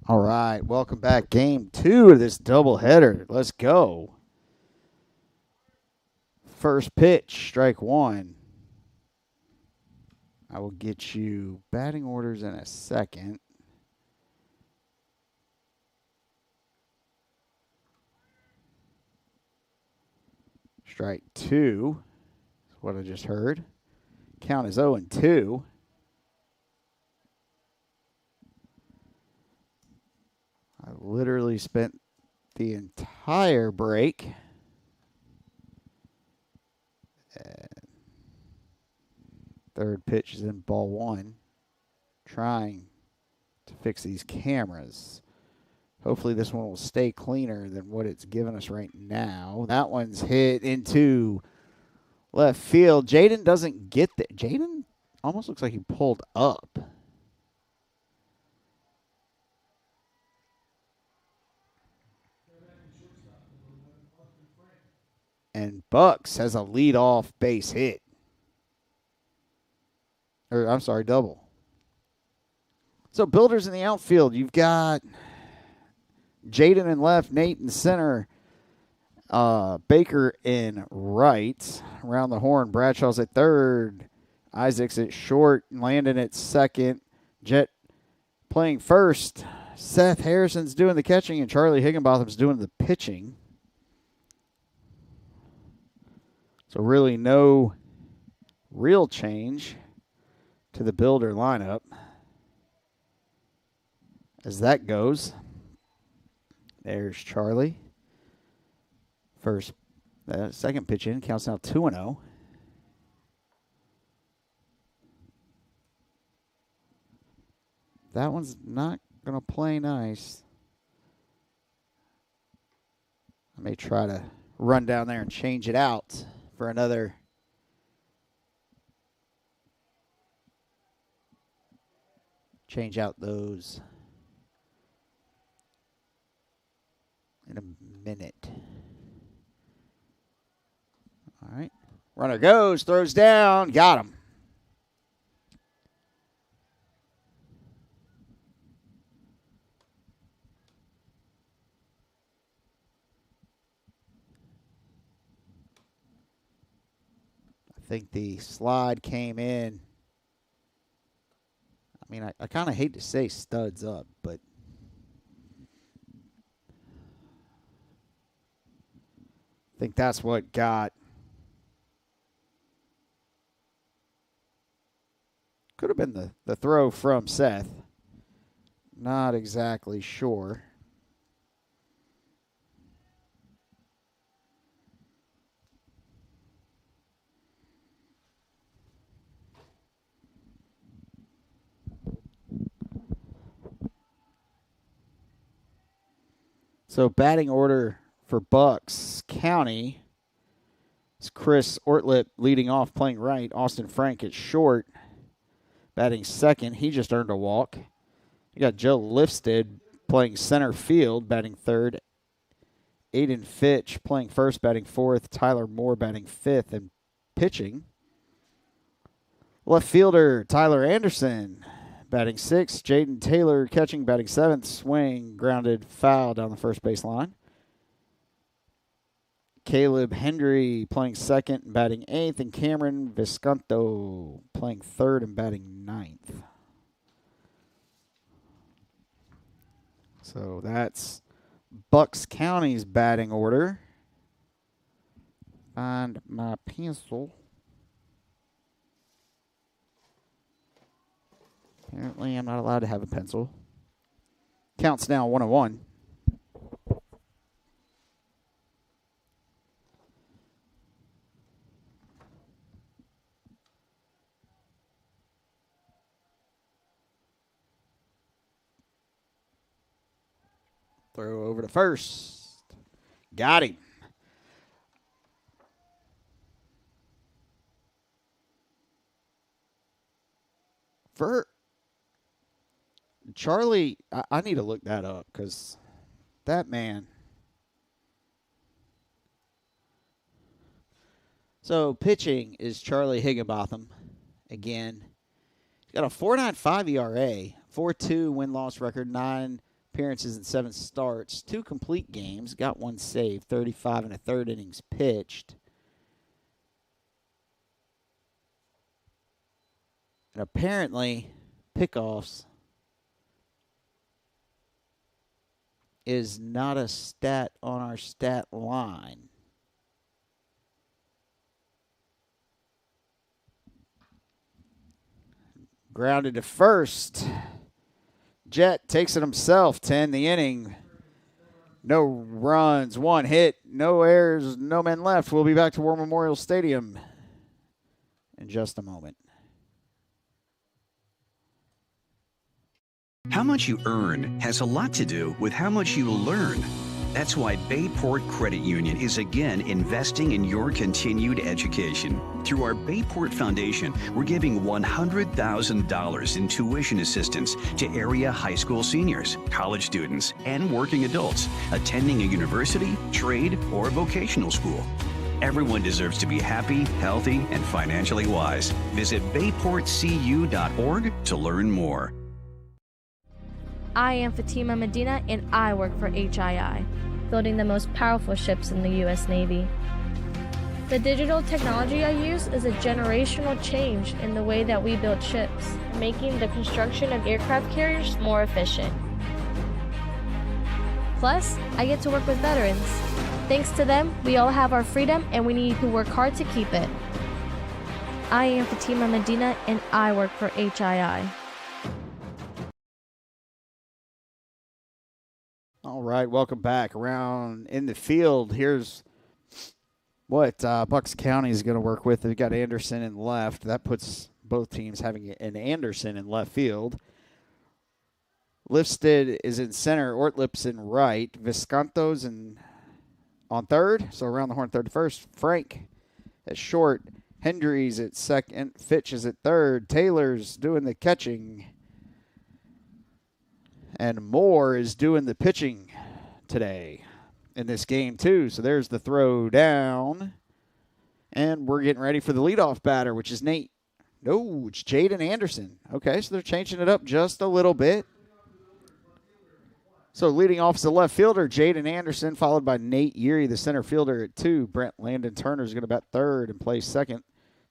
All right, welcome back. Game 2 of this doubleheader. Let's go. First pitch, strike one. I will get you batting orders in a second. Strike two is what I just heard. Count is 0-2. I literally spent the entire break third pitch is in ball one, trying to fix these cameras. Hopefully this one will stay cleaner than what it's given us right now. That one's hit into left field. Jaden doesn't get there. Jaden almost looks like he pulled up. And Bucks has a leadoff base hit. I'm sorry, double. So builders in the outfield, you've got Jaden in left, Nate in center, Baker in right. Around the horn, Bradshaw's at third, Isaac's at short, Landon at second, Jet playing first, Seth Harrison's doing the catching, and Charlie Higginbotham's doing the pitching. So really no real change to the builder lineup as that goes. There's Charlie. Second pitch in, counts now 2-0. That one's not going to play nice. I may try to run down there and change it out for another. Change out those in a minute. All right. Runner goes, throws down, got him. I think the slide came in. I mean, I kind of hate to say studs up, but I think that's what got. Could have been the throw from Seth. Not exactly sure. So batting order for Bucks County is Chris Ortlip leading off, playing right. Austin Frank at short, batting second. He just earned a walk. You got Joe Lifstead playing center field, batting third. Aiden Fitch playing first, batting fourth. Tyler Moore batting fifth and pitching. Left fielder Tyler Anderson batting sixth. Jaden Taylor catching, batting seventh. Swing, grounded, foul down the first base line. Caleb Hendry playing second and batting eighth. And Cameron Visconto playing third and batting ninth. So that's Bucks County's batting order. Find my pencil. Apparently, I'm not allowed to have a pencil. Counts now 1-1. Throw over to first. Got him. For Charlie, I need to look that up because that man. So pitching is Charlie Higginbotham again. He's got a 4.95 ERA, 4.2 win-loss record, 9 appearances and 7 starts, 2 complete games, got 1 save, 35 and a third innings pitched. And apparently, pickoffs is not a stat on our stat line. Grounded to first. Jet takes it himself to end the inning. No runs, 1 hit, no errors, no men left. We'll be back to War Memorial Stadium in just a moment. How much you earn has a lot to do with how much you learn. That's why Bayport Credit Union is again investing in your continued education. Through our Bayport Foundation, we're giving $100,000 in tuition assistance to area high school seniors, college students, and working adults attending a university, trade, or vocational school. Everyone deserves to be happy, healthy, and financially wise. Visit bayportcu.org to learn more. I am Fatima Medina, and I work for HII, building the most powerful ships in the U.S. Navy. The digital technology I use is a generational change in the way that we build ships, making the construction of aircraft carriers more efficient. Plus, I get to work with veterans. Thanks to them, we all have our freedom, and we need to work hard to keep it. I am Fatima Medina, and I work for HII. All right, welcome back. Around in the field, here's what Bucks County is going to work with. They've got Anderson in left. That puts both teams having an Anderson in left field. Lifstead is in center. Ortlip's in right. Visconto's on third, so around the horn, third to first. Frank at short. Hendry's at second. Fitch is at third. Taylor's doing the catching. And Moore is doing the pitching today in this game, too. So there's the throw down. And we're getting ready for the leadoff batter, which is Nate. No, it's Jaden Anderson. Okay, so they're changing it up just a little bit. So leading off is the left fielder, Jaden Anderson, followed by Nate Erie, the center fielder at 2. Brent Landon Turner is going to bat third and play second.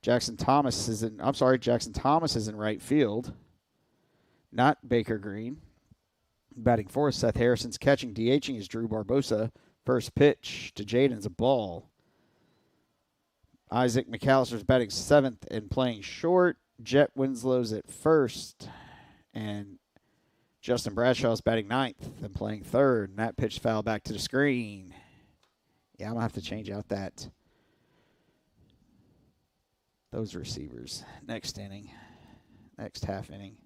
Jackson Thomas is in right field, not Baker Green. Batting fourth, Seth Harrison's catching. DHing is Drew Barbosa. First pitch to Jaden's a ball. Isaac McAllister's batting seventh and playing short. Jet Winslow's at first. And Justin Bradshaw's batting ninth and playing third. And that pitch foul back to the screen. Yeah, I'm going to have to change out those receivers next half inning.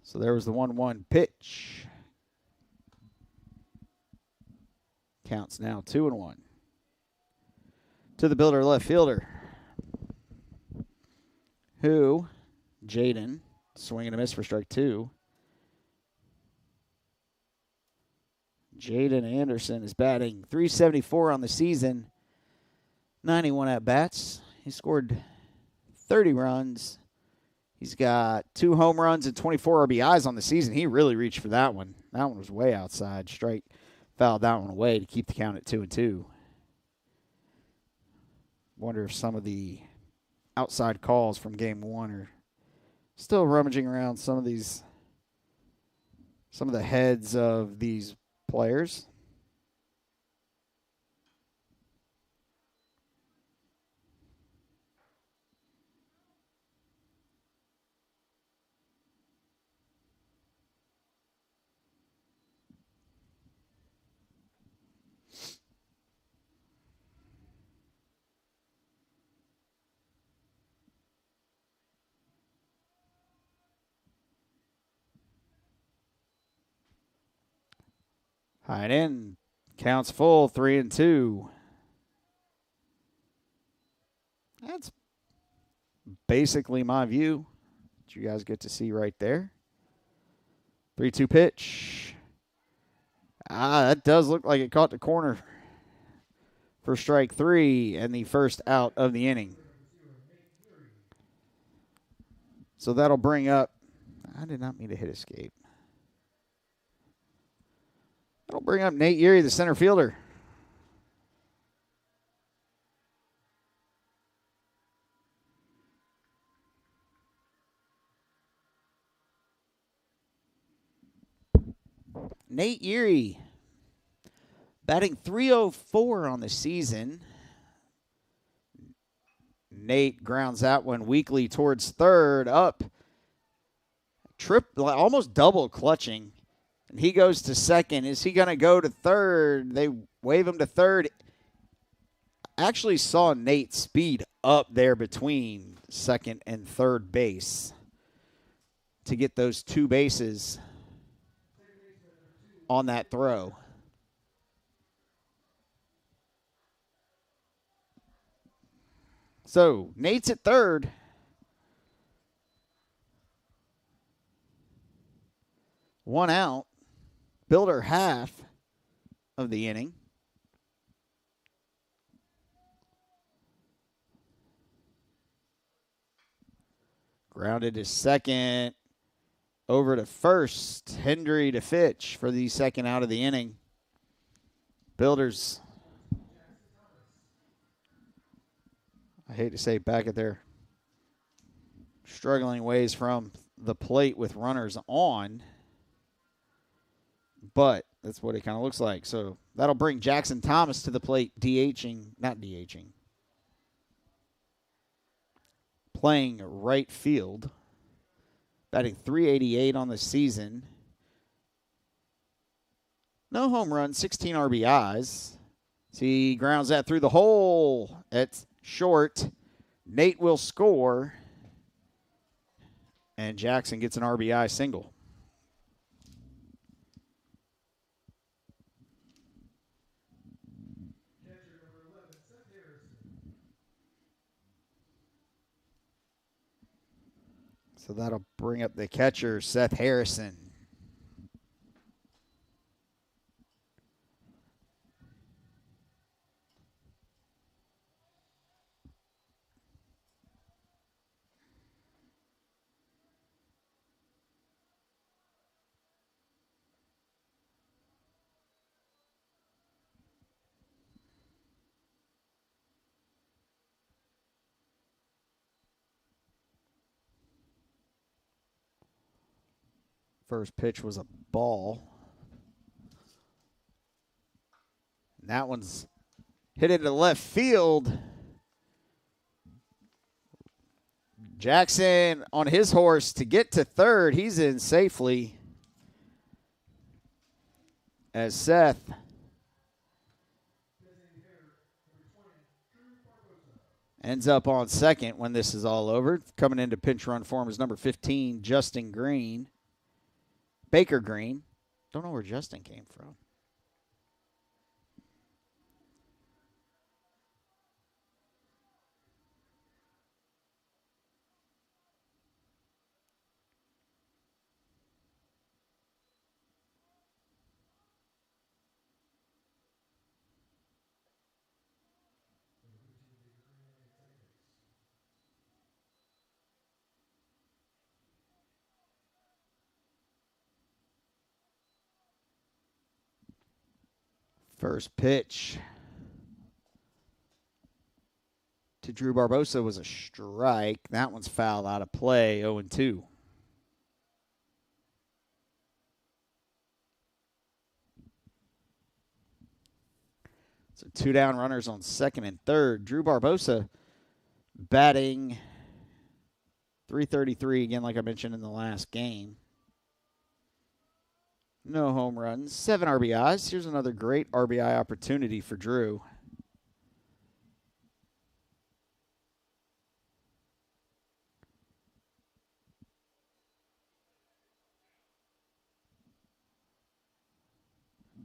So there was the 1-1 pitch. Counts now 2-1. To the builder left fielder, who, Jaden, swing and a miss for strike 2. Jaden Anderson is batting .374 on the season, 91 at-bats. He scored 30 runs. He's got 2 home runs and 24 RBIs on the season. He really reached for that one. That one was way outside. Strike fouled that one away to keep the count at 2-2. Wonder if some of the outside calls from game 1 are still rummaging around some of the heads of these players. High and in. Counts full, 3-2. That's basically my view that you guys get to see right there. 3-2 pitch. That does look like it caught the corner for strike 3 and the first out of the inning. So that'll bring up, I did not mean to hit escape. That'll bring up Nate Erie, the center fielder. Nate Erie, batting .304 on the season. Nate grounds that one weakly towards third, up. Almost double clutching. And he goes to second. Is he going to go to third? They wave him to third. Actually saw Nate speed up there between second and third base to get those 2 bases on that throw. So Nate's at third. One out. Builder half of the inning. Grounded to second. Over to first. Hendry to Fitch for the second out of the inning. Builders, I hate to say, back at their struggling ways from the plate with runners on, but that's what it kind of looks like. So that'll bring Jackson Thomas to the plate, playing right field, batting .388 on the season. No home runs, 16 RBIs. So he grounds that through the hole at short. Nate will score, and Jackson gets an RBI single. So that'll bring up the catcher, Seth Harrison. First pitch was a ball. And that one's hit into left field. Jackson on his horse to get to third. He's in safely as Seth ends up on second when this is all over. Coming into pinch run form is number 15, Justin Green. Baker Green. Don't know where Justin came from. First pitch to Drew Barbosa was a strike. That one's fouled out of play, 0-2. So 2 down runners on second and third. Drew Barbosa batting .333 again, like I mentioned in the last game. No home runs, 7 RBIs. Here's another great RBI opportunity for Drew.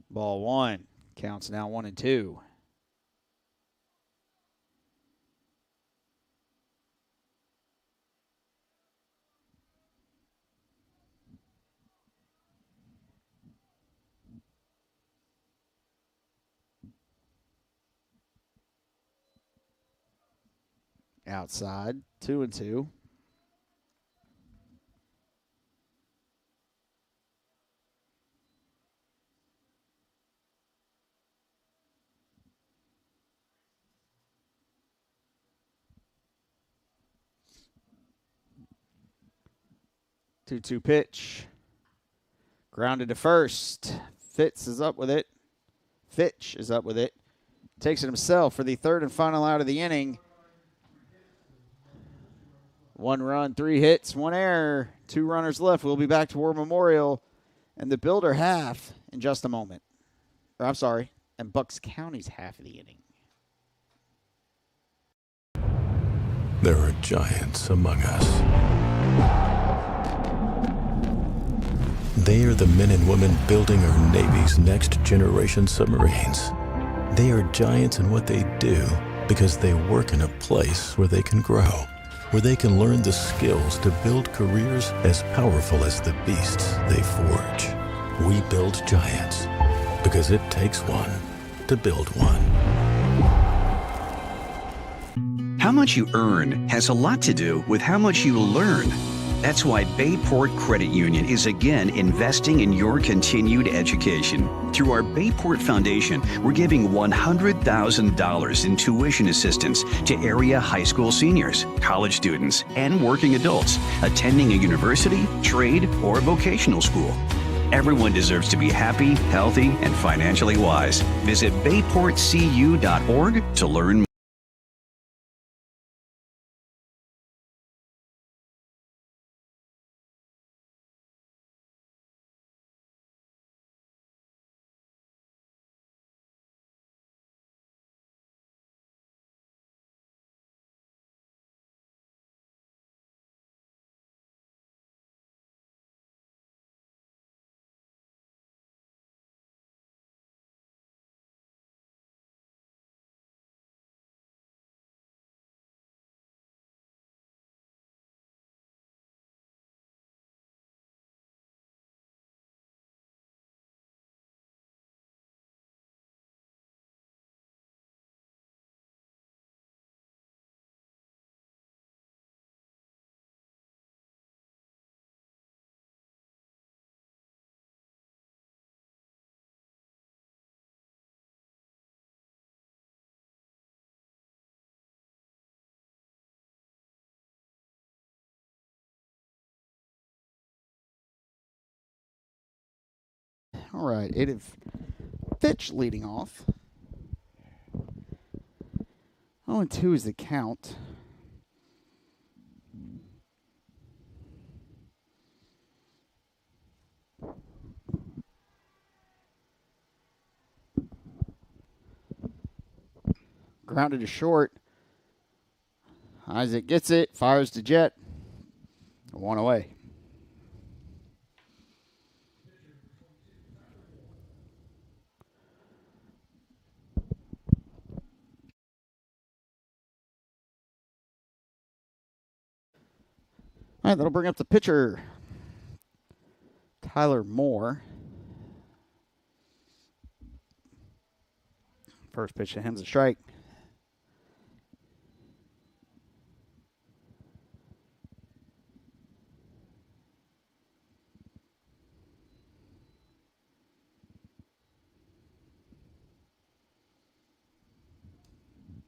Ball 1. Counts now 1-2. outside. 2-2. Two pitch. Grounded to first. Fitch is up with it. Takes it himself for the third and final out of the inning. 1 run, 3 hits, 1 error, 2 runners left. We'll be back to War Memorial and the Builder half in just a moment. Or I'm sorry, and Bucks County's half of the inning. There are giants among us. They are the men and women building our Navy's next generation submarines. They are giants in what they do because they work in a place where they can grow, where they can learn the skills to build careers as powerful as the beasts they forge. We build giants because it takes one to build one. How much you earn has a lot to do with how much you learn. That's why Bayport Credit Union is again investing in your continued education. Through our Bayport Foundation, we're giving $100,000 in tuition assistance to area high school seniors, college students, and working adults attending a university, trade, or vocational school. Everyone deserves to be happy, healthy, and financially wise. Visit bayportcu.org to learn more. All right, Fitch leading off. 0-2 is the count. Grounded to short. Isaac gets it, fires to Jet. 1 away. All right, that'll bring up the pitcher, Tyler Moore. First pitch to him's a strike.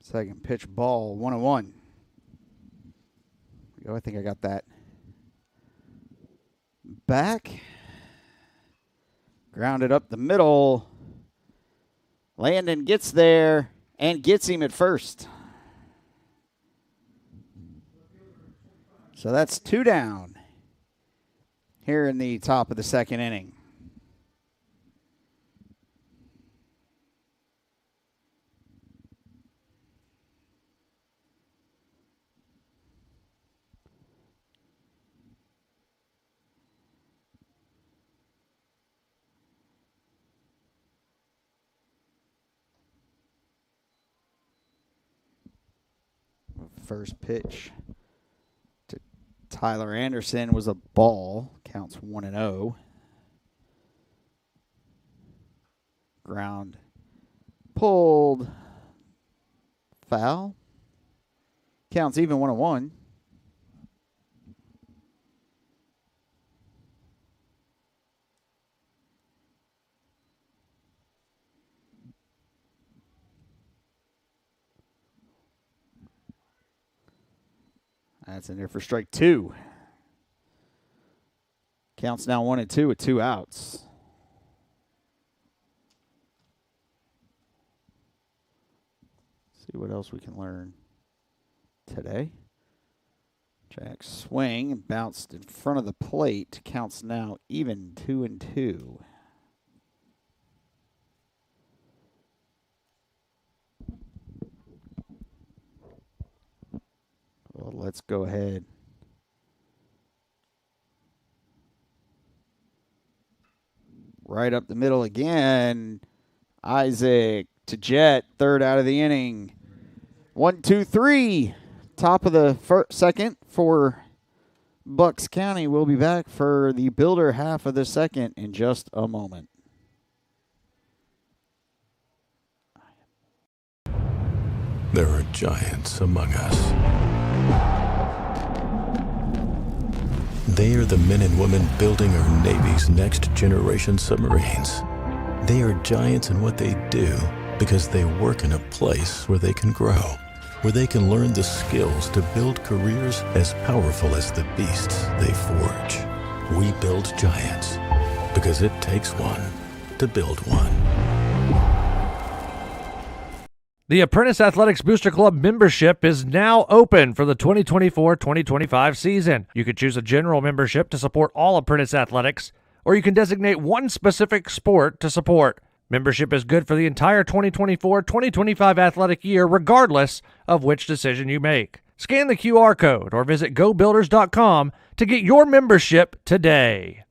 Second pitch, ball, 1-1. I think I got that. Back. Grounded up the middle. Landon gets there and gets him at first. So that's 2 down here in the top of the second inning. First pitch to Tyler Anderson was a ball. Counts 1-0. Ground pulled. Foul. Counts even 1-1. That's in there for strike 2. Counts now 1-2 with 2 outs. See what else we can learn today. Jack swing and bounced in front of the plate. Counts now even 2-2. Well, let's go ahead. Right up the middle again. Isaac to Jet, third out of the inning. 1, 2, 3. Top of the second for Bucks County. We'll be back for the Builder half of the second in just a moment. There are giants among us. They are the men and women building our Navy's next generation submarines. They are giants in what they do because they work in a place where they can grow, where they can learn the skills to build careers as powerful as the beasts they forge. We build giants because it takes one to build one. The Apprentice Athletics Booster Club membership is now open for the 2024-2025 season. You can choose a general membership to support all Apprentice Athletics, or you can designate one specific sport to support. Membership is good for the entire 2024-2025 athletic year, regardless of which decision you make. Scan the QR code or visit gobuilders.com to get your membership today.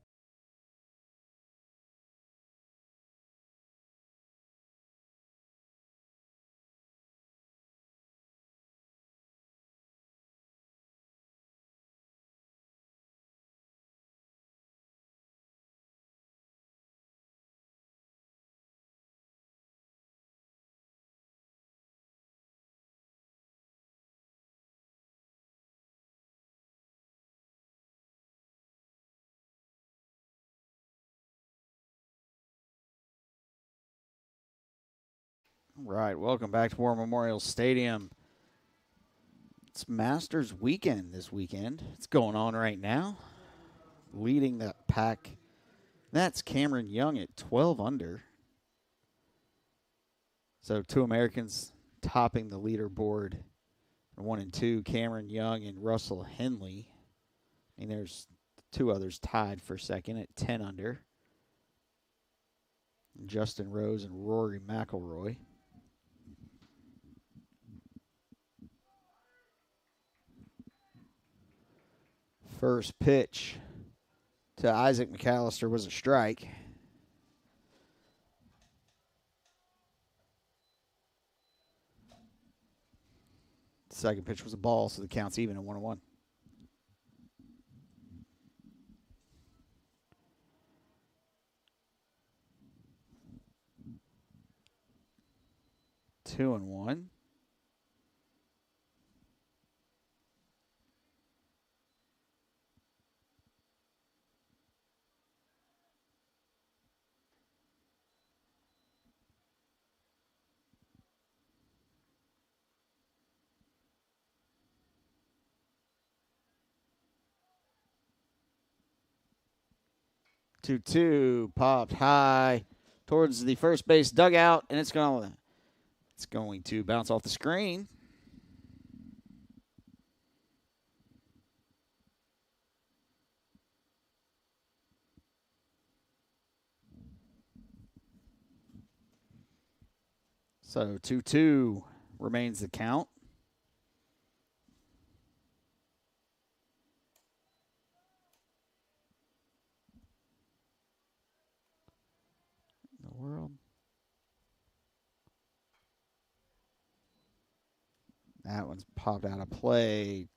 All right, welcome back to War Memorial Stadium. It's Masters weekend this weekend. It's going on right now. Leading the pack, that's Cameron Young at 12 under. So 2 Americans topping the leaderboard. 1 and 2, Cameron Young and Russell Henley. And there's 2 others tied for second at 10 under. Justin Rose and Rory McIlroy. First pitch to Isaac McAllister was a strike. Second pitch was a ball, so the count's even at 1-1. Two and 1. Two popped high towards the first base dugout, and it's going to bounce off the screen. So 2-2 remains the count. The world. That one's popped out of play.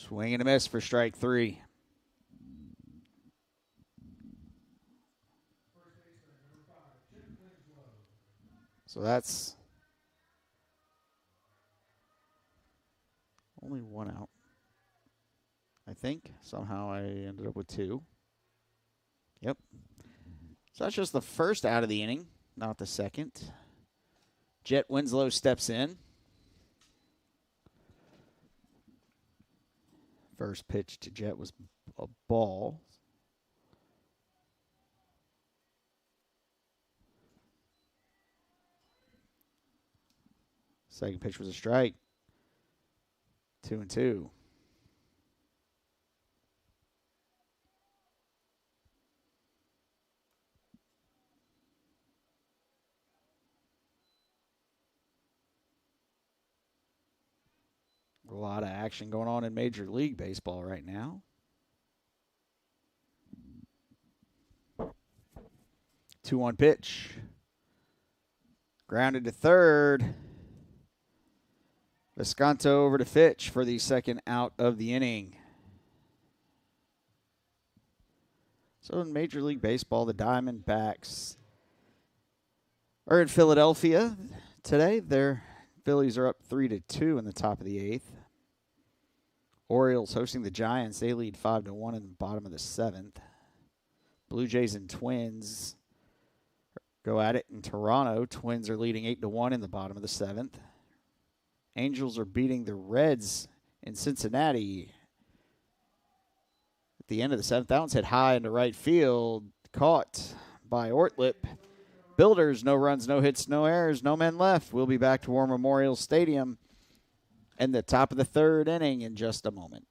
Swing and a miss for strike 3. So that's only 1 out. I think somehow I ended up with 2. Yep. So that's just the first out of the inning, not the second. Jet Winslow steps in. First pitch to Jet was a ball. Second pitch was a strike. 2-2. A lot of action going on in Major League Baseball right now. 2-1 pitch. Grounded to third. Visconto over to Fitch for the second out of the inning. So in Major League Baseball, the Diamondbacks are in Philadelphia today. Their Phillies are up 3-2 in the top of the 8th. Orioles hosting the Giants. They lead 5-1 in the bottom of the 7th. Blue Jays and Twins go at it in Toronto. Twins are leading 8-1 in the bottom of the 7th. Angels are beating the Reds in Cincinnati. At the end of the 7th, that one's hit high into right field. Caught by Ortlip. Builders, no runs, no hits, no errors, no men left. We'll be back to War Memorial Stadium in the top of the 3rd inning in just a moment.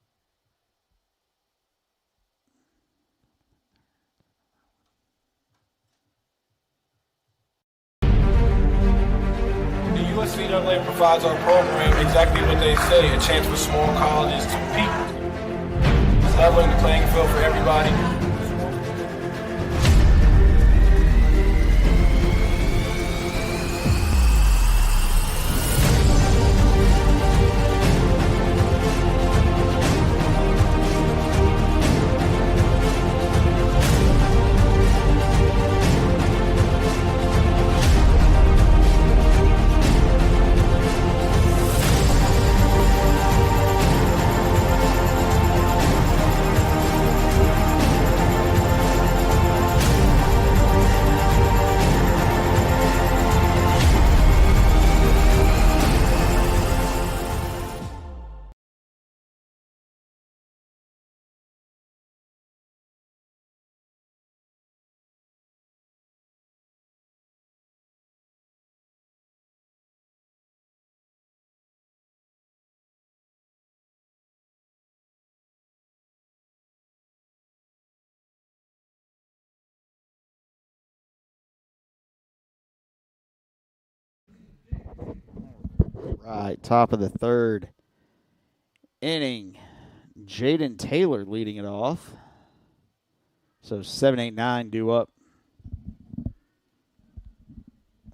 The USCAA provides our program exactly what they say, a chance for small colleges to peak. It's leveling the playing field for everybody. Right, top of the 3rd inning. Jaden Taylor leading it off. So 7-8-9 due up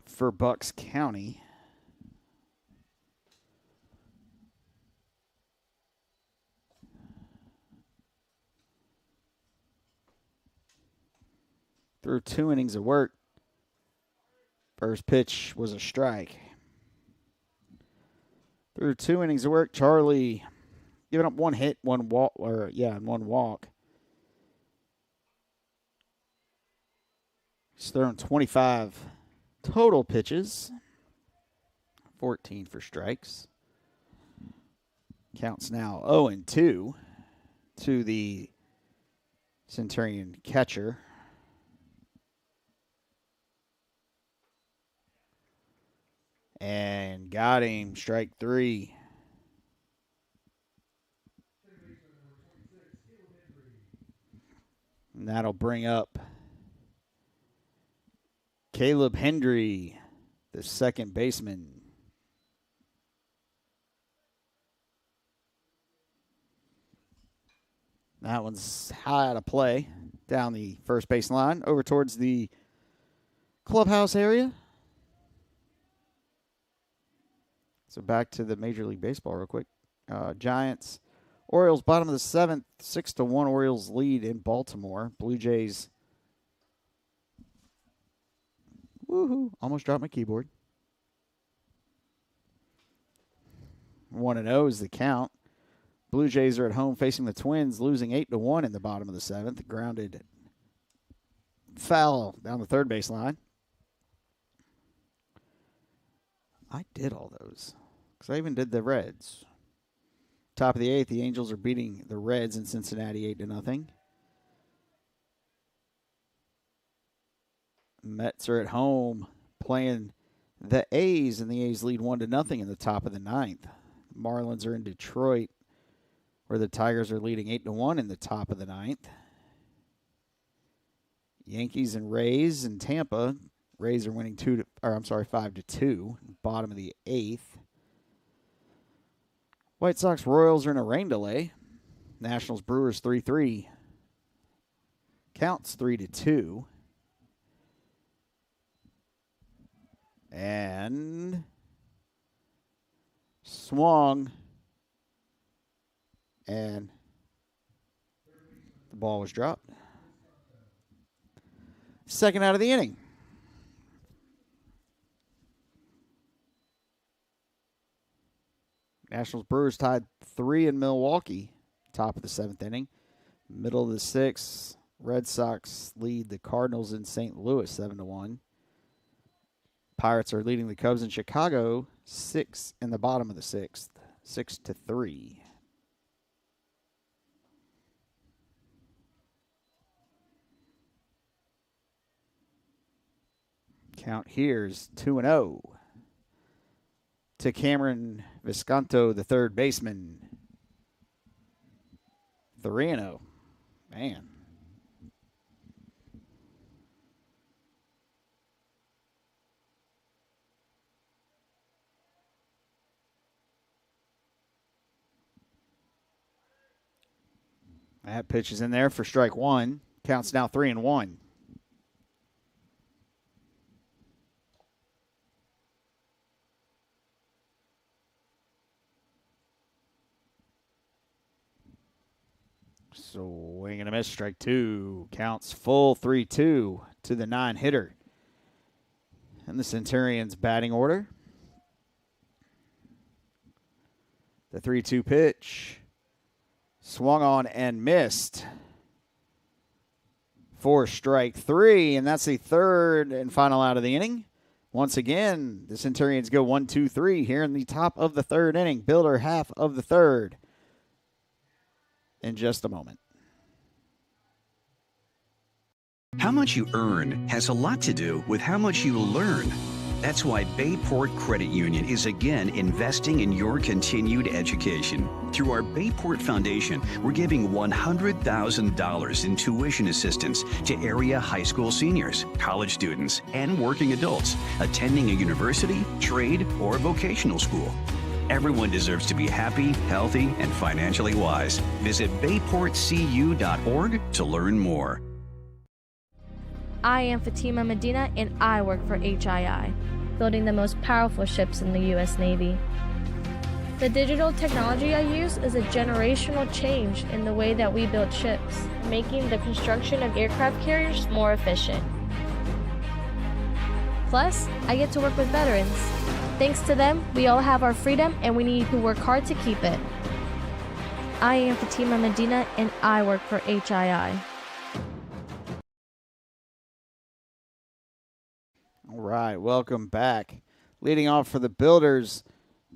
for Bucks County. Through 2 innings of work. First pitch was a strike. Through 2 innings of work, Charlie giving up 1 hit, 1 walk, and 1 walk. He's thrown 25 total pitches, 14 for strikes. Counts now 0-2 to the Centurion catcher. And got him, strike 3. And that'll bring up Caleb Hendry, the second baseman. That one's high out of play down the first base line over towards the clubhouse area. So back to the Major League Baseball real quick. Giants, Orioles, bottom of the 7th, 6-1 Orioles lead in Baltimore. Blue Jays, woohoo, almost dropped my keyboard. 1-0 is the count. Blue Jays are at home facing the Twins, losing 8-1 in the bottom of the 7th. Grounded foul down the third base line. I did all those because I even did the Reds. Top of the 8th, the Angels are beating the Reds in Cincinnati 8-0. Mets are at home playing the A's, and the A's lead 1-0 in the top of the 9th. Marlins are in Detroit, where the Tigers are leading 8-1 in the top of the 9th. Yankees and Rays in Tampa. Rays are winning 5-2, bottom of the 8th. White Sox Royals are in a rain delay. Nationals Brewers 3-3. Counts 3-2. And swung. And the ball was dropped. Second out of the inning. Nationals Brewers tied 3 in Milwaukee, top of the 7th inning. Middle of the 6th, Red Sox lead the Cardinals in St. Louis 7-1. Pirates are leading the Cubs in Chicago 6 in the bottom of the 6th, 6-3. Count here is 2-0 to Cameron Visconto, the third baseman. 3-0. Man. That pitch is in there for strike one. Counts now 3-1. Swing and a miss, strike two. Counts full 3-2 to the 9-hitter. And the Centurions batting order. The 3-2 pitch. Swung on and missed. For strike three, and that's the third and final out of the inning. Once again, the Centurions go 1-2-3 here in the top of the third inning. Builder half of the third. In just a moment. How much you earn has a lot to do with how much you learn. That's why Bayport Credit Union is again investing in your continued education. Through our Bayport Foundation, we're giving $100,000 in tuition assistance to area high school seniors, college students, and working adults attending a university, trade, or vocational school. Everyone deserves to be happy, healthy, and financially wise. Visit bayportcu.org to learn more. I am Fatima Medina, and I work for HII, building the most powerful ships in the U.S. Navy. The digital technology I use is a generational change in the way that we build ships, making the construction of aircraft carriers more efficient. Plus, I get to work with veterans. Thanks to them, we all have our freedom, and we need to work hard to keep it. I am Fatima Medina, and I work for HII. All right, welcome back. Leading off for the Builders,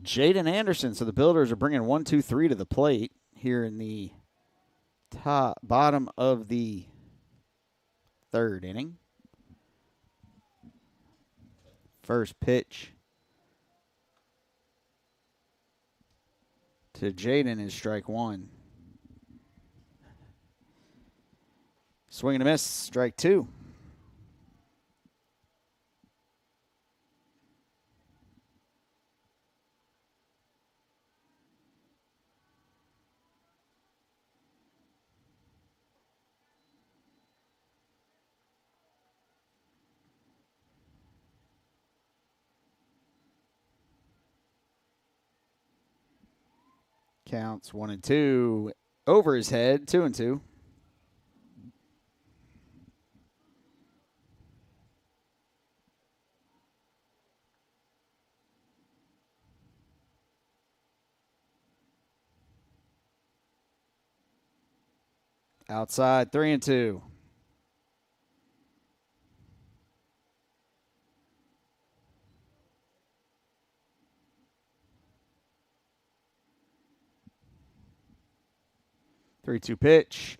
Jaden Anderson. So the Builders are bringing 1-2-3 to the plate here in the bottom of the third inning. First pitch to Jaden is strike one. Swing and a miss, strike two. Counts 1-2. Over his head, 2-2. Outside, 3-2. Three-two pitch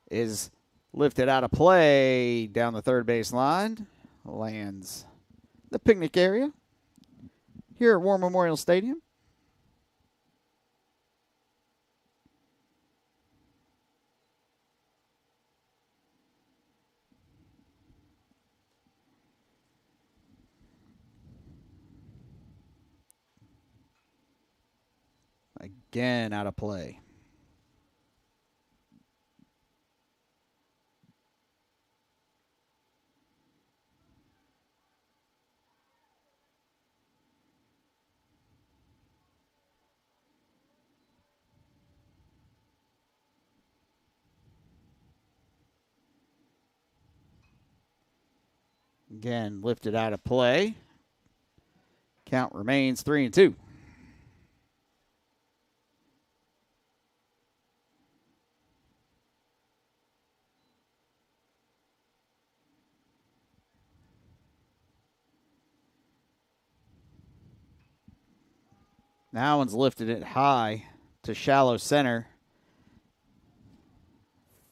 is lifted out of play down the third base line. Lands the picnic area here at War Memorial Stadium. Again out of play. Again, lifted out of play. Count remains 3-2. Now one's lifted it high to shallow center.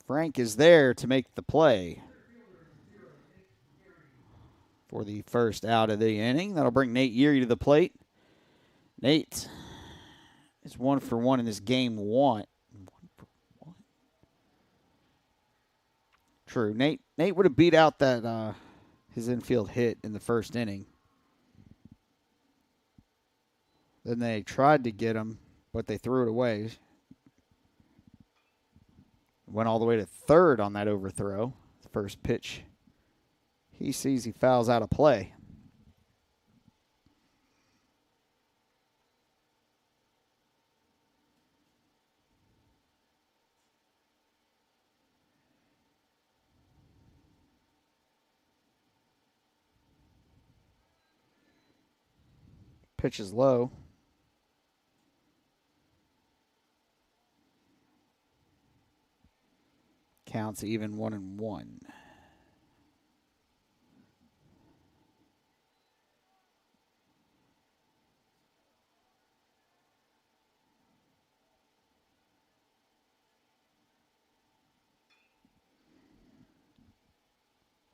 Frank is there to make the play for the first out of the inning. That'll bring Nate Yeary to the plate. Nate is 1 for 1 in this game one. True. Nate would have beat out that his infield hit in the first inning. Then they tried to get him, but they threw it away. Went all the way to third on that overthrow. First pitch. He sees he fouls out of play. Pitch is low. Counts even 1-1.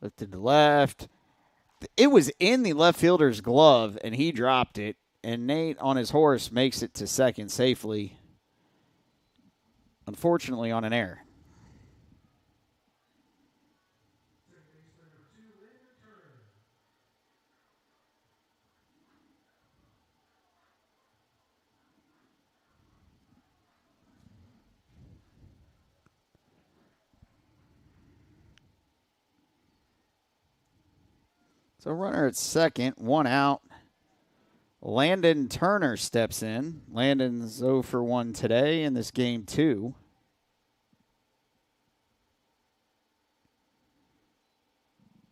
Lifted to left. It was in the left fielder's glove, and he dropped it. And Nate, on his horse, makes it to second safely. Unfortunately, on an error. So runner at second, 1 out. Landon Turner steps in. Landon's 0 for 1 today in this game 2.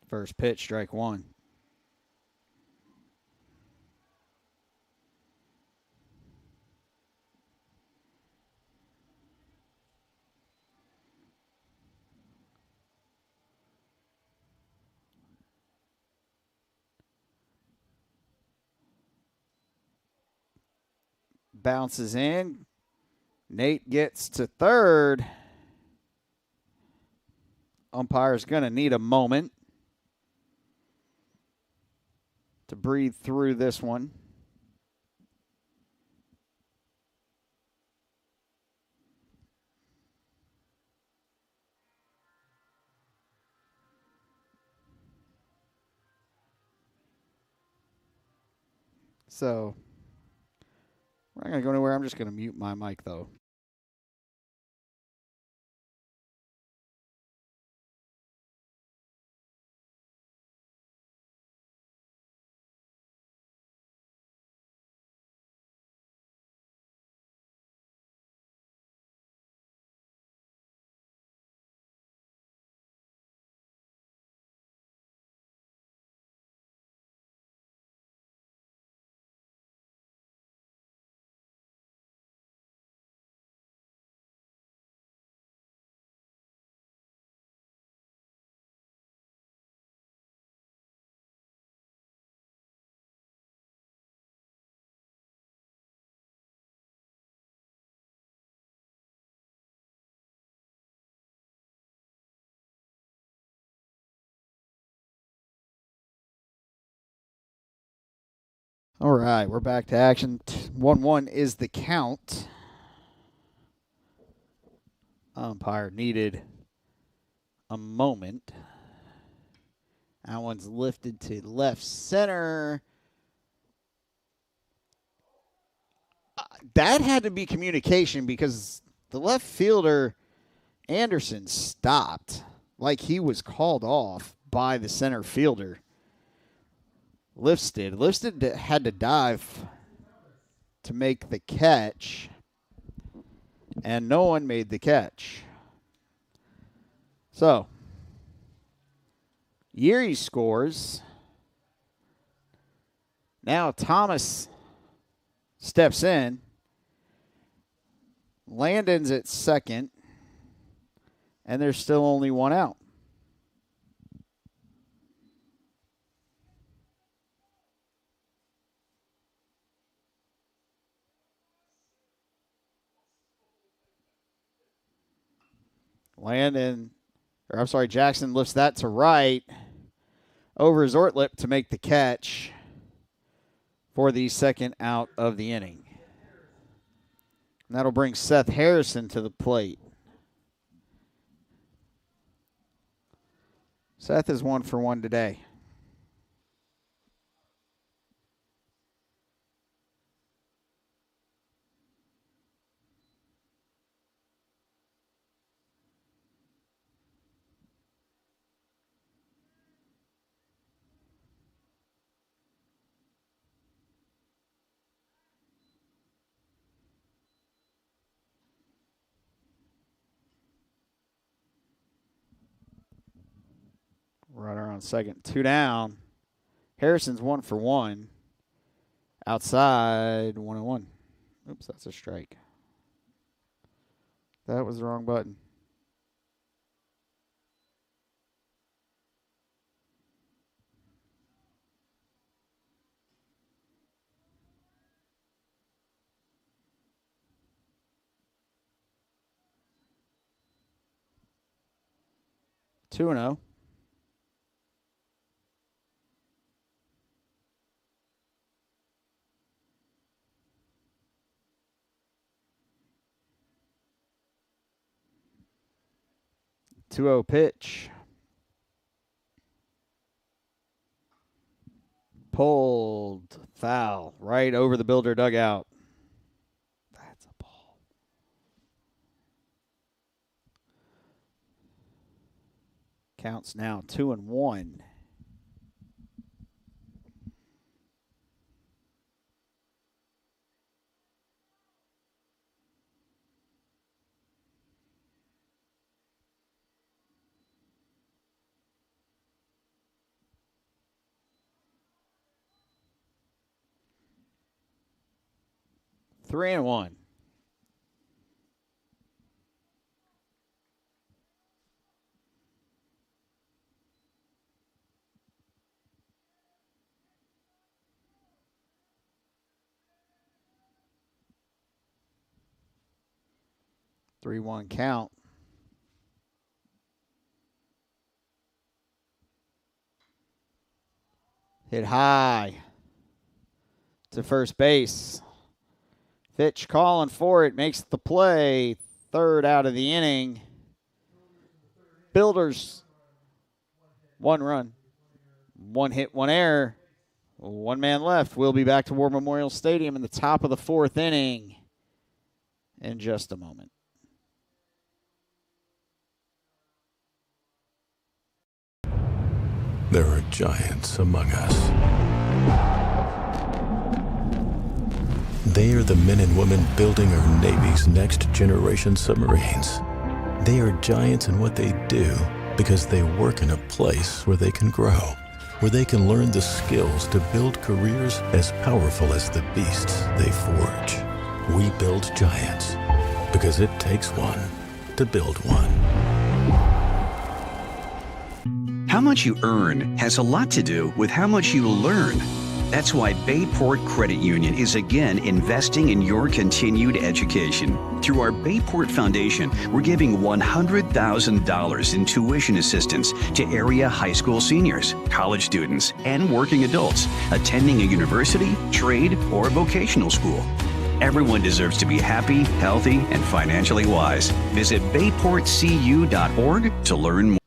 First pitch, strike 1. Bounces in. Nate gets to third. Umpire's going to need a moment to breathe through this one. So we're not going to go anywhere. I'm just going to mute my mic, though. All right, we're back to action. 1-1 is the count. Umpire needed a moment. That one's lifted to left center. That had to be communication because the left fielder, Anderson, stopped like he was called off by the center fielder. Lifsted had to dive to make the catch, and no one made the catch. So, Yeary scores. Now Thomas steps in. Landon's at second, and there's still only one out. Jackson lifts that to right over his Ortlip to make the catch for the second out of the inning. And that'll bring Seth Harrison to the plate. Seth is 1 for 1 today. Runner on second, 2 down. Harrison's 1 for 1. Outside, 1-1. Oops, that's a strike. That was the wrong button. Two and 0. Pitch. Pulled. Foul. Right over the Builder dugout. That's a ball. Counts now 2-1. Three and 1. Three one count. Hit high to first base. Fitch calling for it, makes the play. Third out of the inning. Builders, 1 run, 1 hit, 1 error, 1 man left. We'll be back to War Memorial Stadium in the top of the 4th inning in just a moment. There are giants among us. They are the men and women building our Navy's next generation submarines. They are giants in what they do because they work in a place where they can grow, where they can learn the skills to build careers as powerful as the beasts they forge. We build giants because it takes one to build one. How much you earn has a lot to do with how much you learn. That's why Bayport Credit Union is again investing in your continued education. Through our Bayport Foundation, we're giving $100,000 in tuition assistance to area high school seniors, college students, and working adults attending a university, trade, or vocational school. Everyone deserves to be happy, healthy, and financially wise. Visit bayportcu.org to learn more.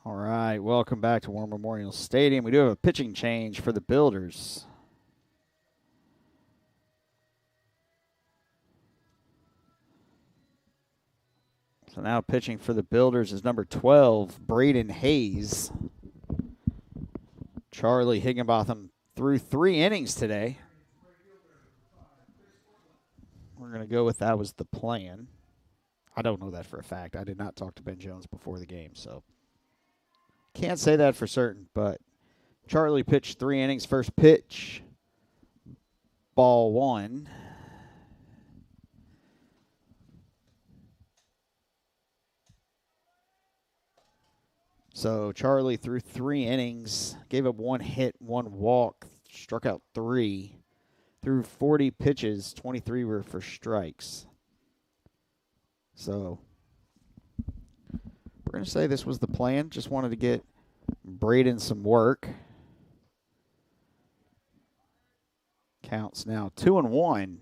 All right, welcome back to War Memorial Stadium. We do have a pitching change for the Builders. So now pitching for the Builders is number 12, Braden Hayes. Charlie Higginbotham threw 3 innings today. We're going to go with that was the plan. I don't know that for a fact. I did not talk to Ben Jones before the game, so can't say that for certain. But Charlie pitched 3 innings. First pitch, ball 1. So Charlie threw 3 innings, gave up 1 hit, 1 walk, struck out 3. Threw 40 pitches, 23 were for strikes. So we're going to say this was the plan. Just wanted to get Braden some work. Counts now 2-1.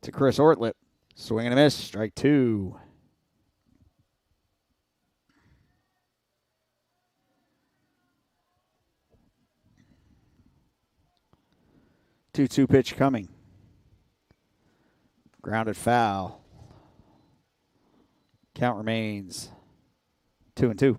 To Chris Ortlip. Swing and a miss. Strike 2. Two pitch coming. Grounded foul. Count remains 2-2.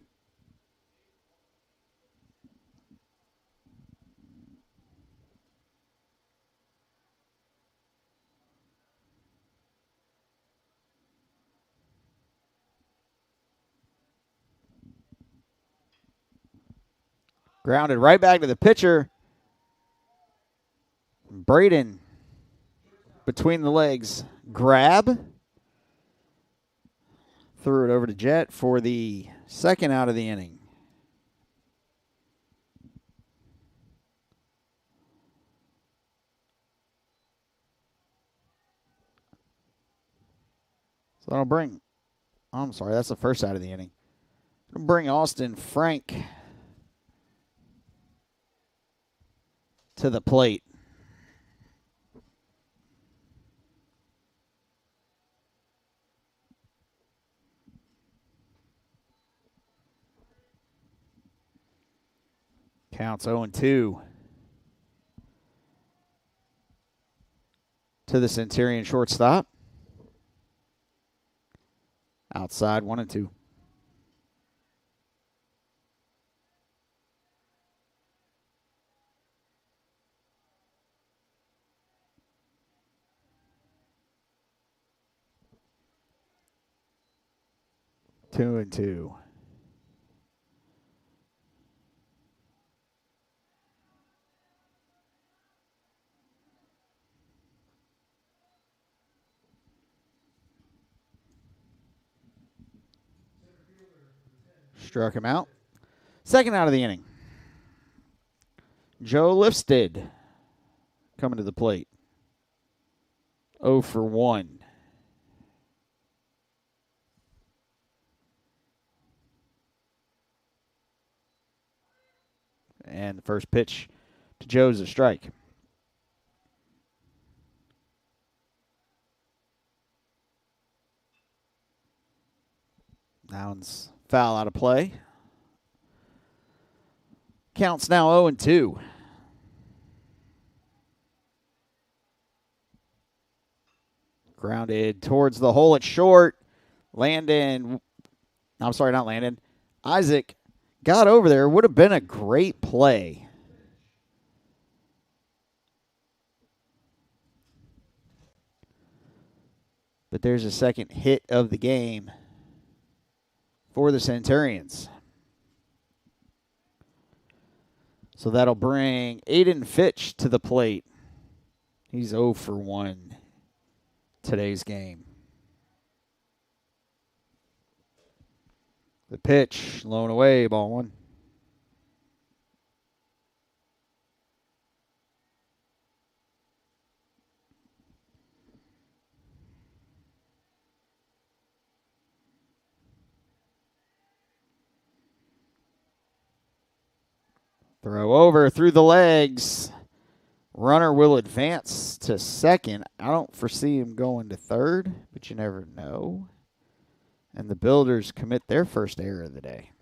Grounded right back to the pitcher. Braden between the legs. Grab. Threw it over to Jet for the second out of the inning. So that'll bring, I'm sorry, that's the first out of the inning. It'll bring Austin Frank to the plate. Counts 0-2 to the Centurion shortstop. Outside 1-2. Two and two. Struck him out. Second out of the inning. Joe Lifstead coming to the plate. 0 for 1. And the first pitch to Joe's a strike. Noun's foul out of play. Counts now 0 and 2. Grounded towards the hole at short. Landon, I'm sorry, not Landon. Isaac got over there. Would have been a great play. But there's a second hit of the game for the Centurions. So that'll bring Aiden Fitch to the plate. He's 0 for 1 today's game. The pitch, blown away, ball 1. Throw over through the legs. Runner will advance to second. I don't foresee him going to third, but you never know. And the Builders commit their first error of the day.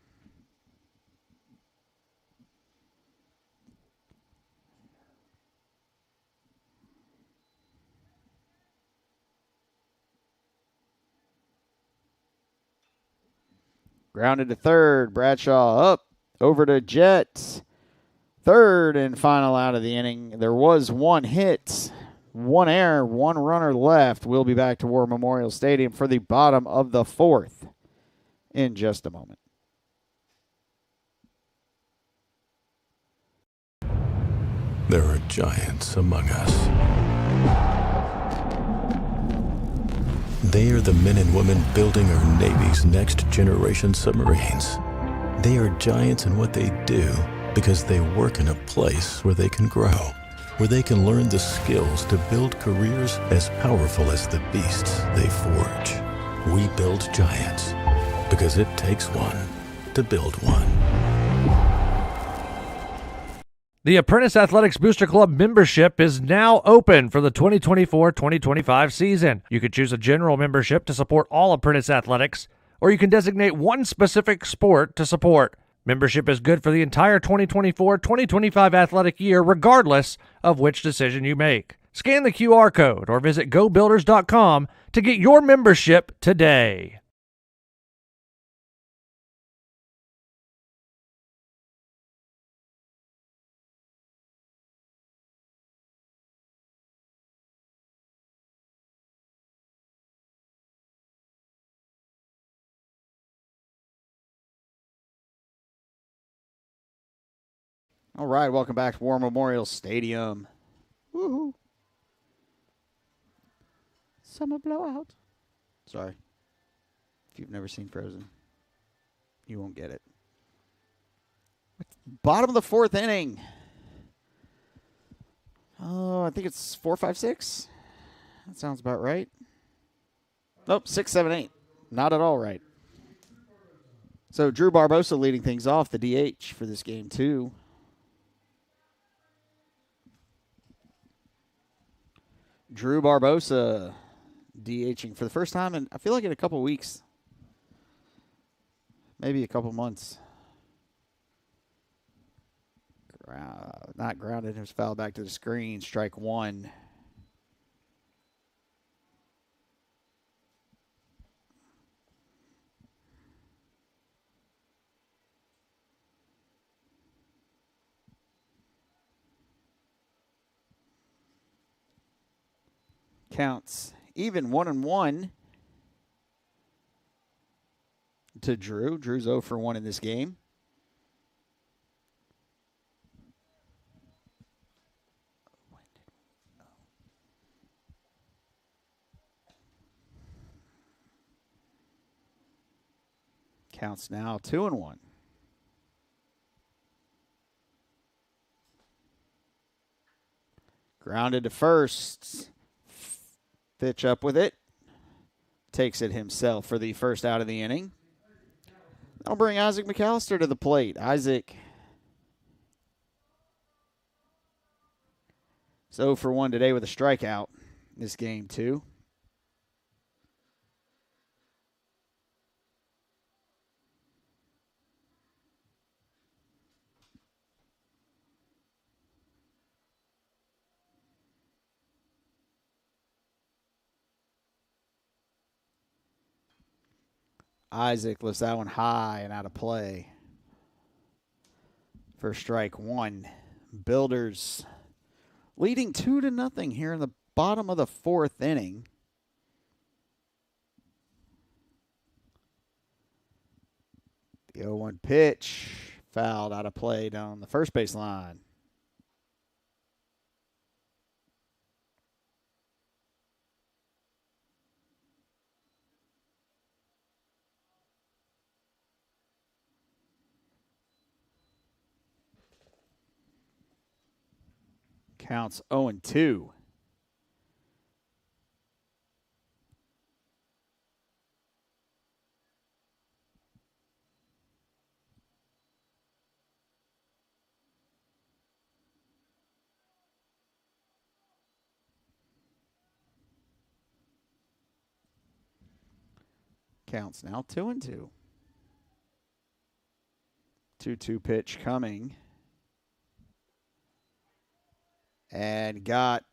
Grounded to third. Bradshaw up. Over to Jets. Third and final out of the inning. There was one hit, one error, one runner left. We'll be back to War Memorial Stadium for the bottom of the 4th in just a moment. There are giants among us. They are the men and women building our Navy's next generation submarines. They are giants in what they do because they work in a place where they can grow, where they can learn the skills to build careers as powerful as the beasts they forge. We build giants because it takes one to build one. The Apprentice Athletics Booster Club membership is now open for the 2024-2025 season. You can choose a general membership to support all Apprentice athletics, or you can designate one specific sport to support. Membership is good for the entire 2024-2025 athletic year, regardless of which decision you make. Scan the QR code or visit gobuilders.com to get your membership today. All right, welcome back to War Memorial Stadium. Woohoo. Summer blowout. Sorry. If you've never seen Frozen, you won't get it. Bottom of the 4th inning. Oh, I think it's 4, 5, 6. That sounds about right. Nope, 6, 7, 8. Not at all right. So Drew Barbosa leading things off, the DH for this game, too. Drew Barbosa DHing for the first time, and I feel like in a couple weeks, maybe a couple months. Not grounded. It was fouled back to the screen. Strike 1. Counts even 1-1 to Drew. Drew's 0 for 1 in this game. Counts now 2-1. Grounded to first. Pitch up with it. Takes it himself for the first out of the inning. That'll bring Isaac McAllister to the plate. Isaac is 0 for 1 today with a strikeout this game, too. Isaac lifts that one high and out of play for strike one. Builders leading 2-0 here in the bottom of the fourth inning. The 0-1 pitch fouled out of play down the first base line. Counts 0-2. Counts now 2-2. 2-2 pitch coming. And got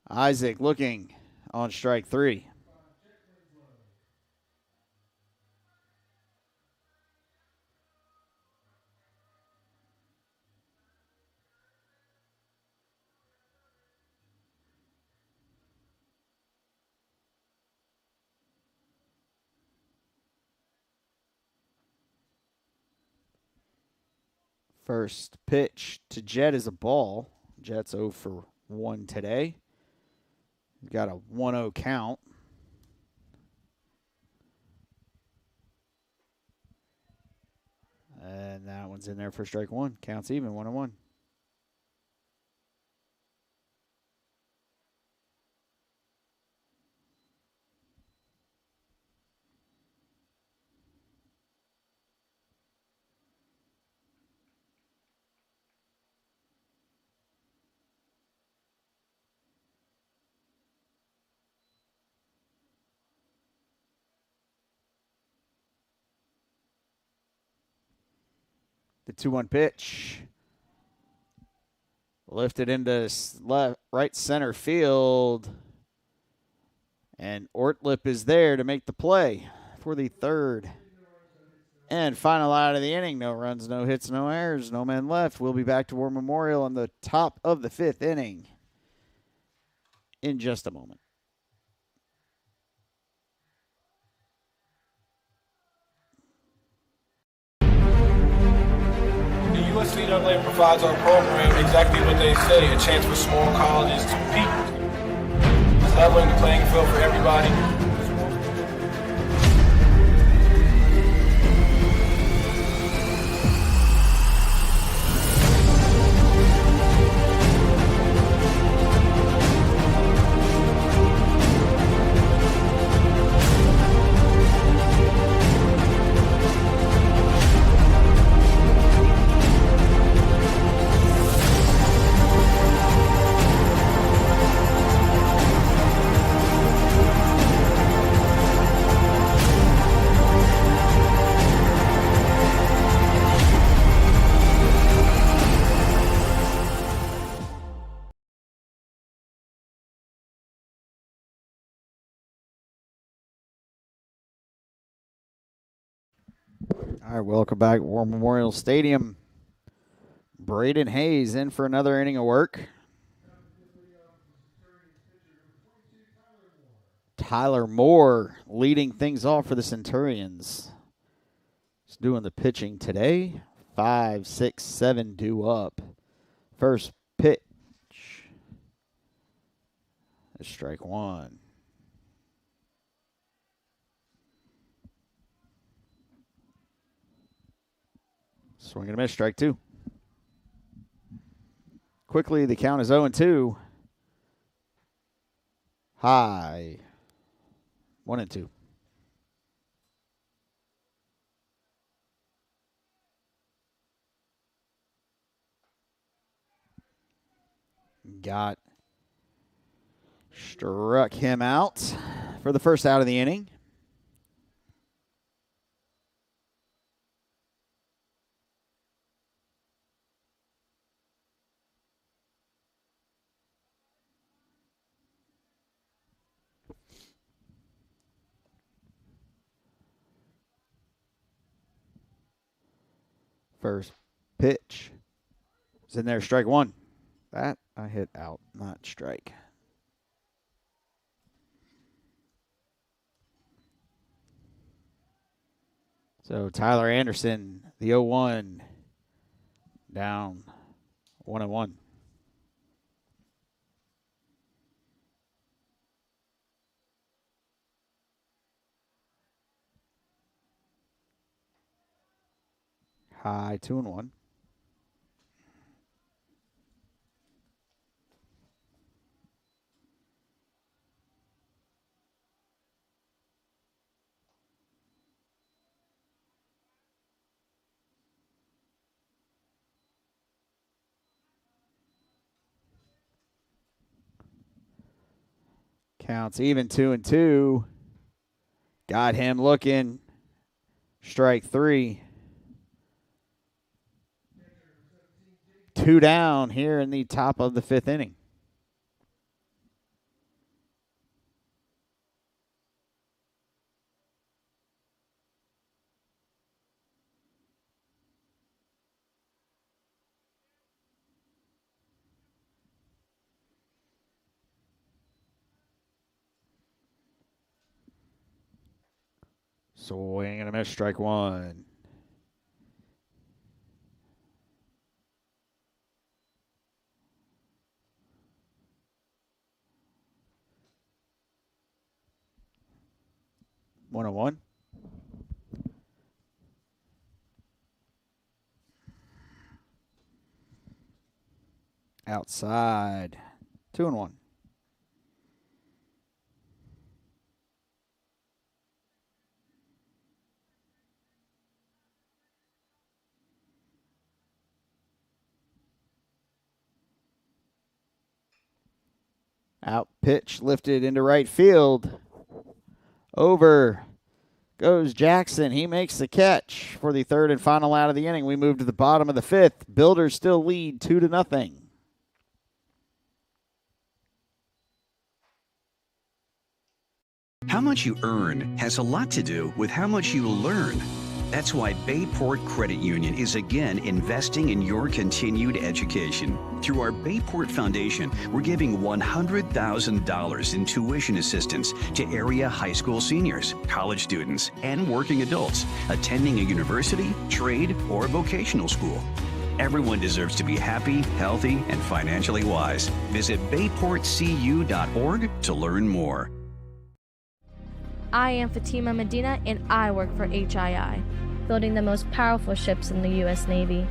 Isaac looking on strike three. First pitch to Jet is a ball. Jet's 0 for 1 today. He's got a 1-0 count. And that one's in there for strike one. Counts even, 1-1. The 2-1 pitch. Lifted into right center field. And Ortlip is there to make the play for the third and final out of the inning. No runs, no hits, no errors, no men left. We'll be back to War Memorial on the top of the fifth inning in just a moment. The USCAA provides our program exactly what they say, a chance for small colleges to compete. It's leveling the playing field for everybody. All right, welcome back, War Memorial Stadium. Braden Hayes in for another inning of work. Tyler Moore leading things off for the Centurions. He's doing the pitching today. 5, 6, 7 due up. First pitch. Strike one. Swing and a miss, strike two. Quickly, the count is 0-2. High. 1-2. Got struck him out for the first out of the inning. First pitch is in there, strike one. That I hit out, not strike. So Tyler Anderson, the 0-1, down 1-1. High 2-1. Counts even 2-2. Got him looking. Strike three. 2 down here in the top of the 5th inning. Swing and a miss, strike one. One on one. Outside. 2-1. Out pitch lifted into right field. Over goes Jackson. He makes the catch for the third and final out of the inning. We move to the bottom of the 5th. Builders still lead 2-0. How much you earn has a lot to do with how much you learn. That's why Bayport Credit Union is again investing in your continued education. Through our Bayport Foundation, we're giving $100,000 in tuition assistance to area high school seniors, college students, and working adults attending a university, trade, or vocational school. Everyone deserves to be happy, healthy, and financially wise. Visit bayportcu.org to learn more. I am Fatima Medina, and I work for HII, building the most powerful ships in the U.S. Navy.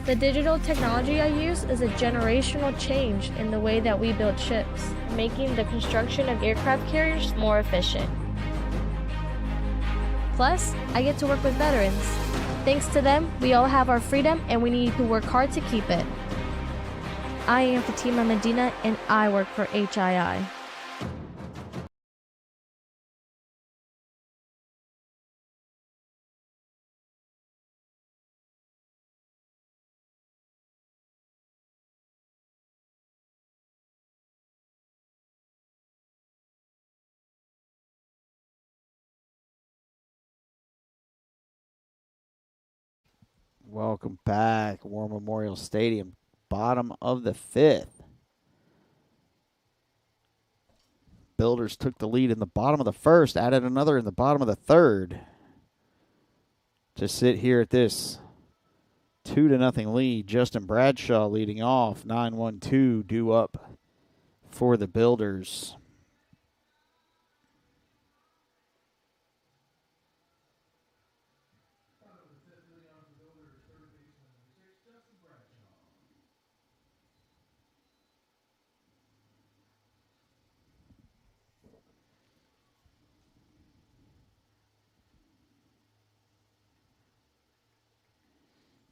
The digital technology I use is a generational change in the way that we build ships, making the construction of aircraft carriers more efficient. Plus, I get to work with veterans. Thanks to them, we all have our freedom, and we need to work hard to keep it. I am Fatima Medina, and I work for HII. Welcome back. War Memorial Stadium, bottom of the 5th. Builders took the lead in the bottom of the 1st, added another in the bottom of the 3rd to sit here at this 2-0 lead. Justin Bradshaw leading off, 9-1-2 due up for the Builders.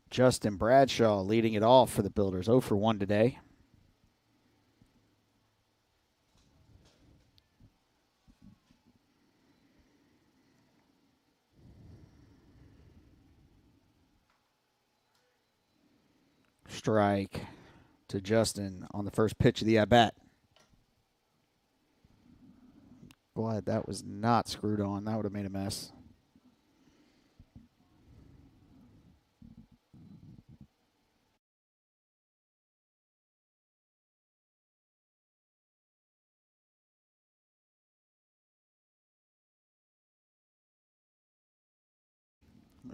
Justin Bradshaw leading it off for the Builders. 0 for 1 today. Strike to Justin on the first pitch of the at-bat. Glad that was not screwed on. That would have made a mess.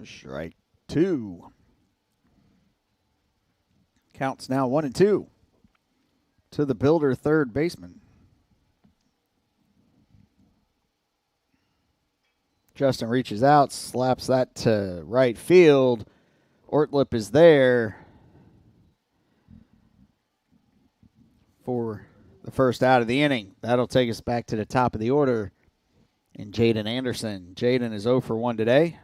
Strike 2. Counts now 1-2 to the Builder third baseman. Justin reaches out, slaps that to right field. Ortlip is there for the first out of the inning. That'll take us back to the top of the order. And Jaden Anderson. Jaden is 0 for 1 today.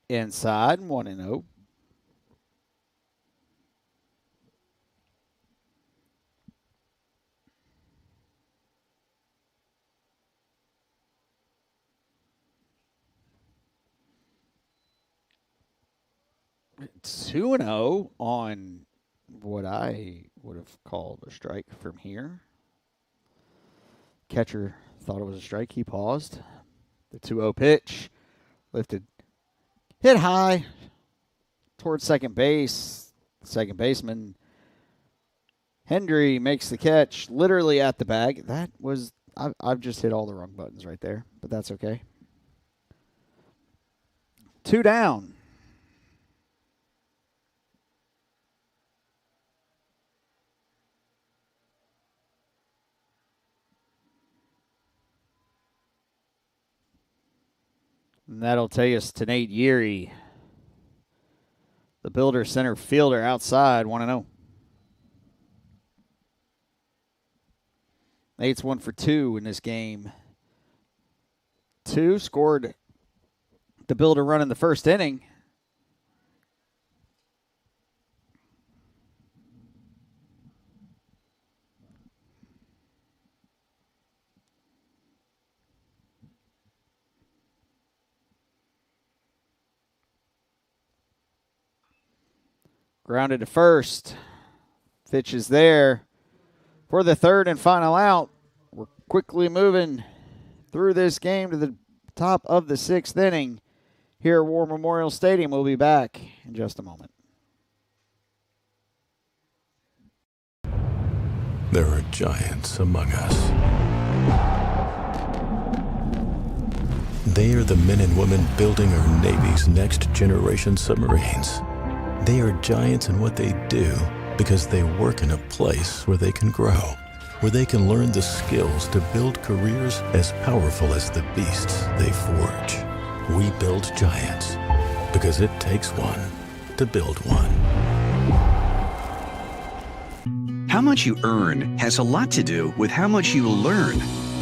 Inside, 1-0. It's 2-0 on what I would have called a strike from here. Catcher thought it was a strike. He paused. The 2-0 pitch. Lifted. Hit high towards second base. Second baseman Hendry makes the catch literally at the bag. That was, I've just hit all the wrong buttons right there, but that's okay. 2 down. And that'll take us to Nate Yeary, the Builder center fielder outside, 1-0. Nate's 1 for 2 in this game. 2 scored the Builder run in the first inning. Grounded to first. Pitch is there for the third and final out. We're quickly moving through this game to the top of the 6th inning here at War Memorial Stadium. We'll be back in just a moment. There are giants among us. They are the men and women building our Navy's next generation submarines. They are giants in what they do because they work in a place where they can grow, where they can learn the skills to build careers as powerful as the beasts they forge. We build giants because it takes one to build one. How much you earn has a lot to do with how much you learn.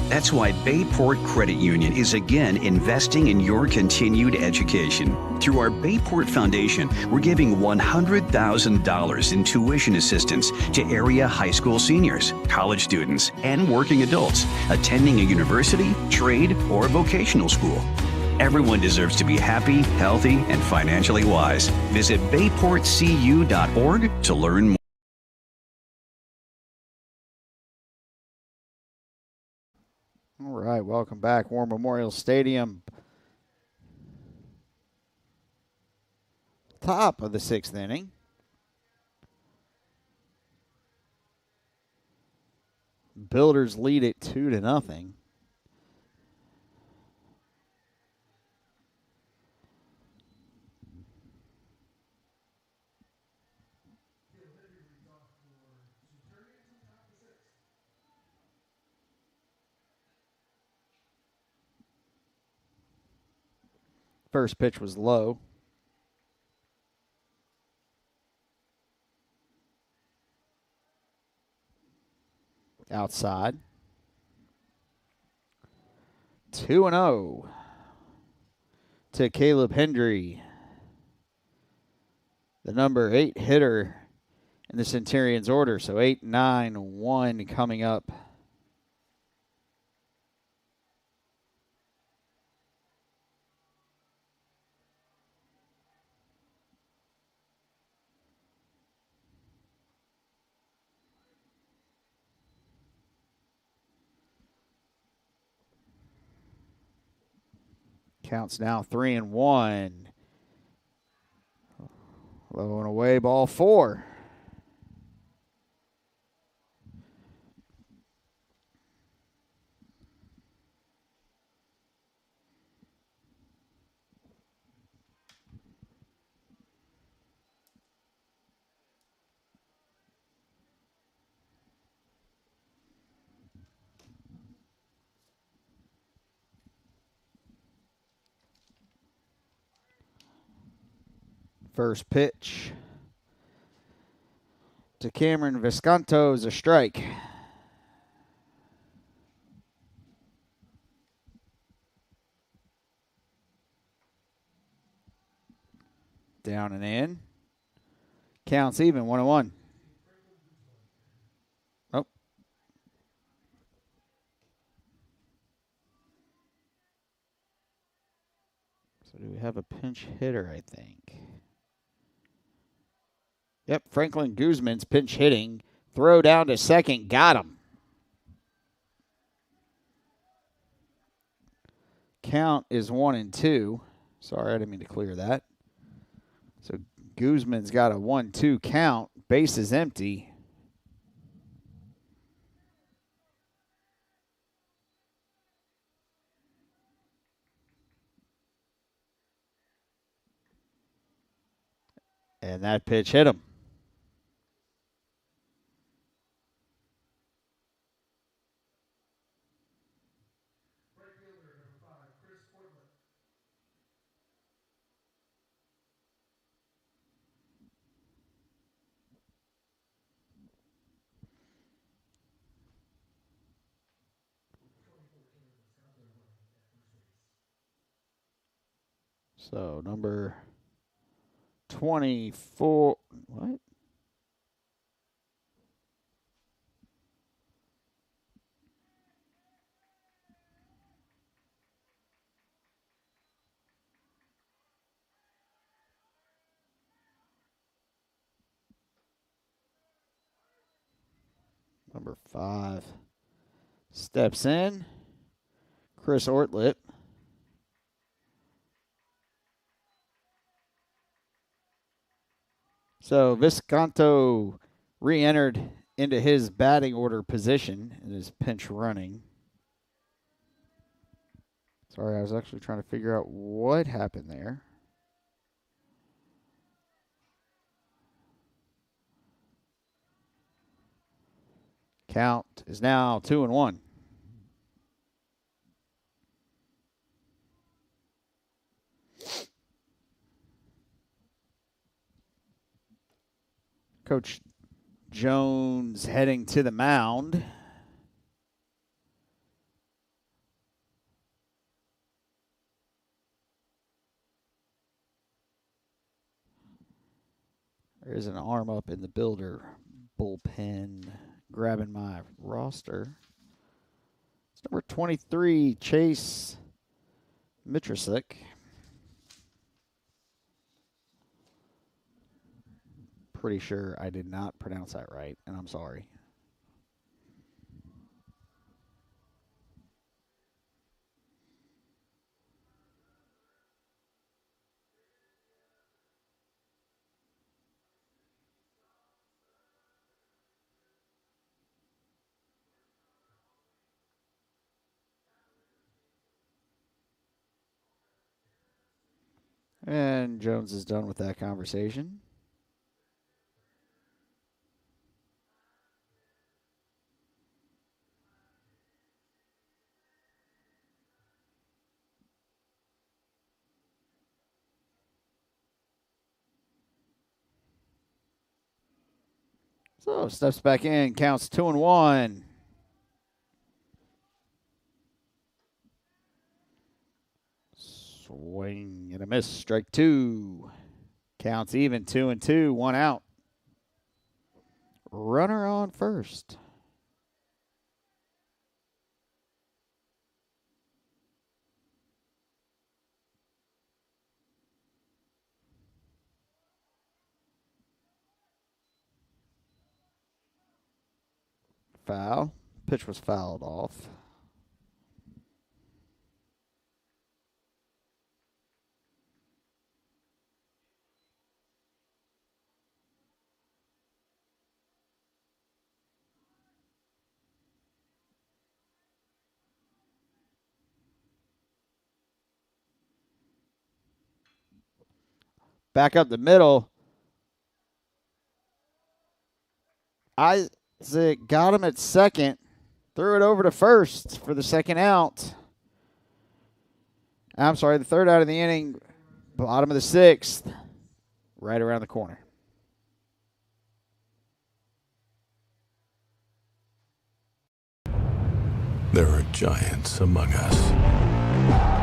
That's why Bayport Credit Union is again investing in your continued education. Through our Bayport Foundation, we're giving $100,000 in tuition assistance to area high school seniors, college students, and working adults attending a university, trade, or vocational school. Everyone deserves to be happy, healthy, and financially wise. Visit bayportcu.org to learn more. All right, welcome back. War Memorial Stadium. Top of the 6th inning. Builders lead it 2-0. First pitch was low. outside. 2-0 to Caleb Hendry, the number 8 hitter in the Centurions order. So 8-9-1 coming up. Counts now 3-1. Low and away, ball 4. First pitch to Cameron Visconto is a strike. Down and in. Counts even, 1-1. Oh. So do we have a pinch hitter, I think? Yep, Franklin Guzman's pinch hitting. Throw down to second, got him. Count is 1-2. Sorry, I didn't mean to clear that. So Guzman's got a 1-2 count. Base is empty. And that pitch hit him. So number 24. What? Number 5 steps in. Chris Ortlip. So Visconto re-entered into his batting order position in his pinch running. Sorry, I was actually trying to figure out what happened there. Count is now 2-1. Coach Jones heading to the mound. There's an arm up in the builder bullpen grabbing my roster. It's number 23, Chase Mitrosic. Pretty sure I did not pronounce that right, and I'm sorry. And Jones is done with that conversation. So steps back in, counts 2-1. Swing and a miss. Strike two. Counts even. 2-2. One out. Runner on first. Foul. Pitch was fouled off. Back up the middle. Isaac got him at second. Threw it over to first for the second out. I'm sorry, the third out of the inning. Bottom of the sixth. Right around the corner. There are giants among us.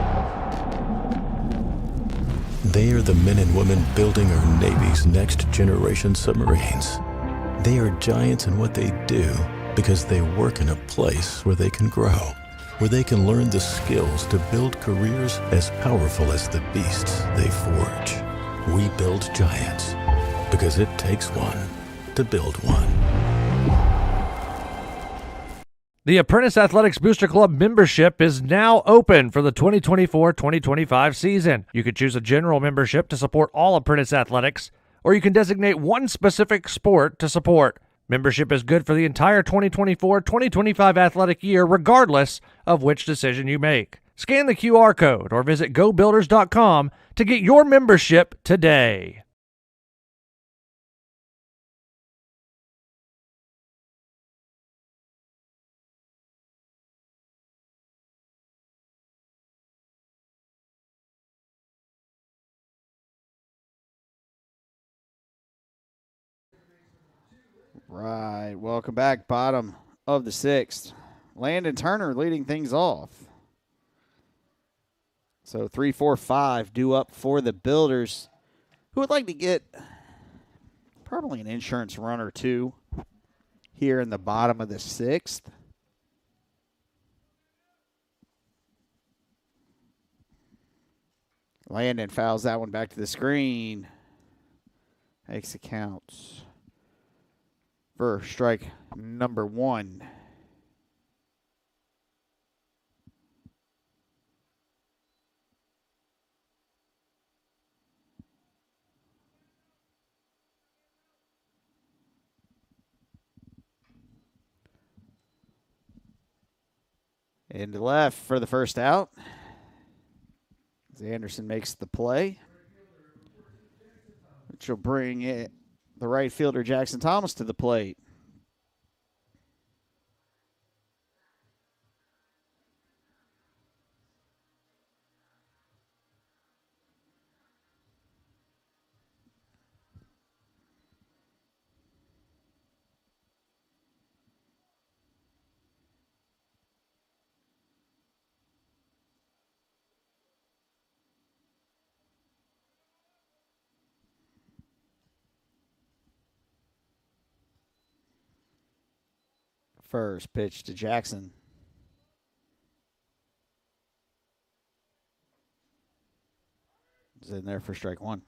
They are the men and women building our Navy's next generation submarines. They are giants in what they do because they work in a place where they can grow, where they can learn the skills to build careers as powerful as the beasts they forge. We build giants because it takes one to build one. The Apprentice Athletics Booster Club membership is now open for the 2024-2025 season. You can choose a general membership to support all Apprentice athletics, or you can designate one specific sport to support. Membership is good for the entire 2024-2025 athletic year, regardless of which decision you make. Scan the QR code or visit gobuilders.com to get your membership today. Right. Welcome back. Bottom of the sixth. Landon Turner leading things off. So 3-4-5 due up for the Builders, who would like to get probably an insurance run or two here in the bottom of the sixth. Landon fouls that one back to the screen. Makes the counts for strike number one. Into left for the first out. As Anderson makes the play, which will bring it the right fielder Jackson Thomas to the plate. First pitch to Jackson. Is in there for strike one.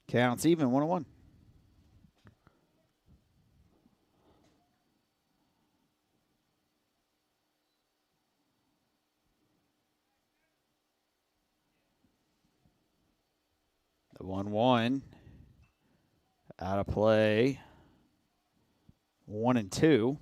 Counts even, 1-1. The 1-1. Out of play. 1-2.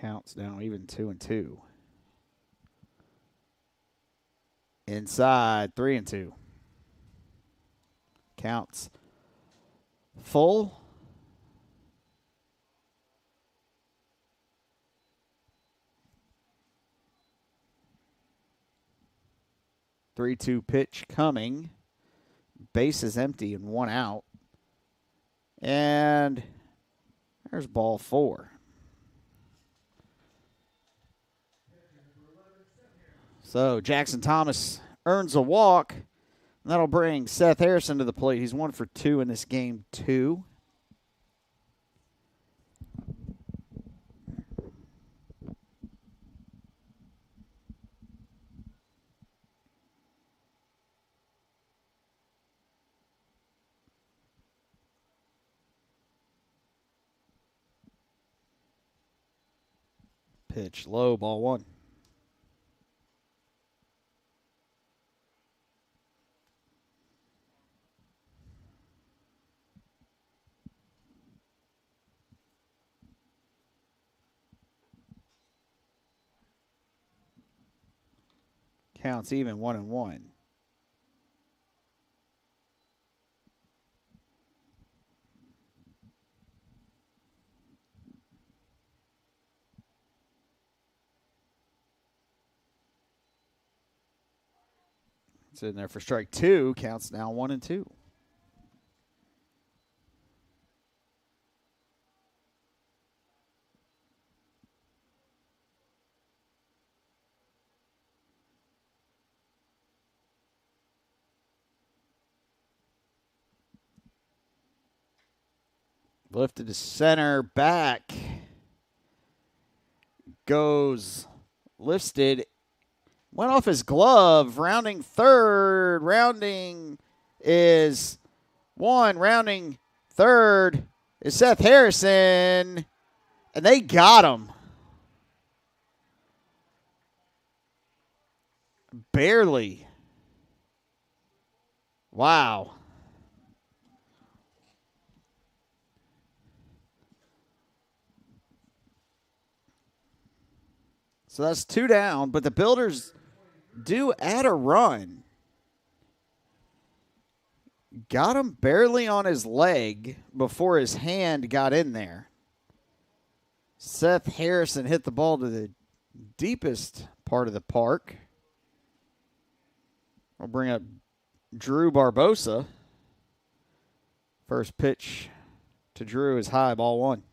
Counts now even 2-2. Inside 3-2. Counts full. Three-two pitch coming. Base is empty and 1 out. And there's ball 4. So Jackson Thomas earns a walk. And that'll bring Seth Harrison to the plate. He's 1 for 2 in this game, 2. Pitch low, ball 1. Counts even 1-1. It's in there for strike 2. Counts now 1-2. Lifted to center, back. Goes lifted. Went off his glove, rounding third. Rounding is 1. Rounding third is Seth Harrison. And they got him. Barely. Wow. So that's 2 down, but the Builders do add a run. Got him barely on his leg before his hand got in there. Seth Harrison hit the ball to the deepest part of the park. I'll bring up Drew Barbosa. First pitch to Drew is high, ball 1.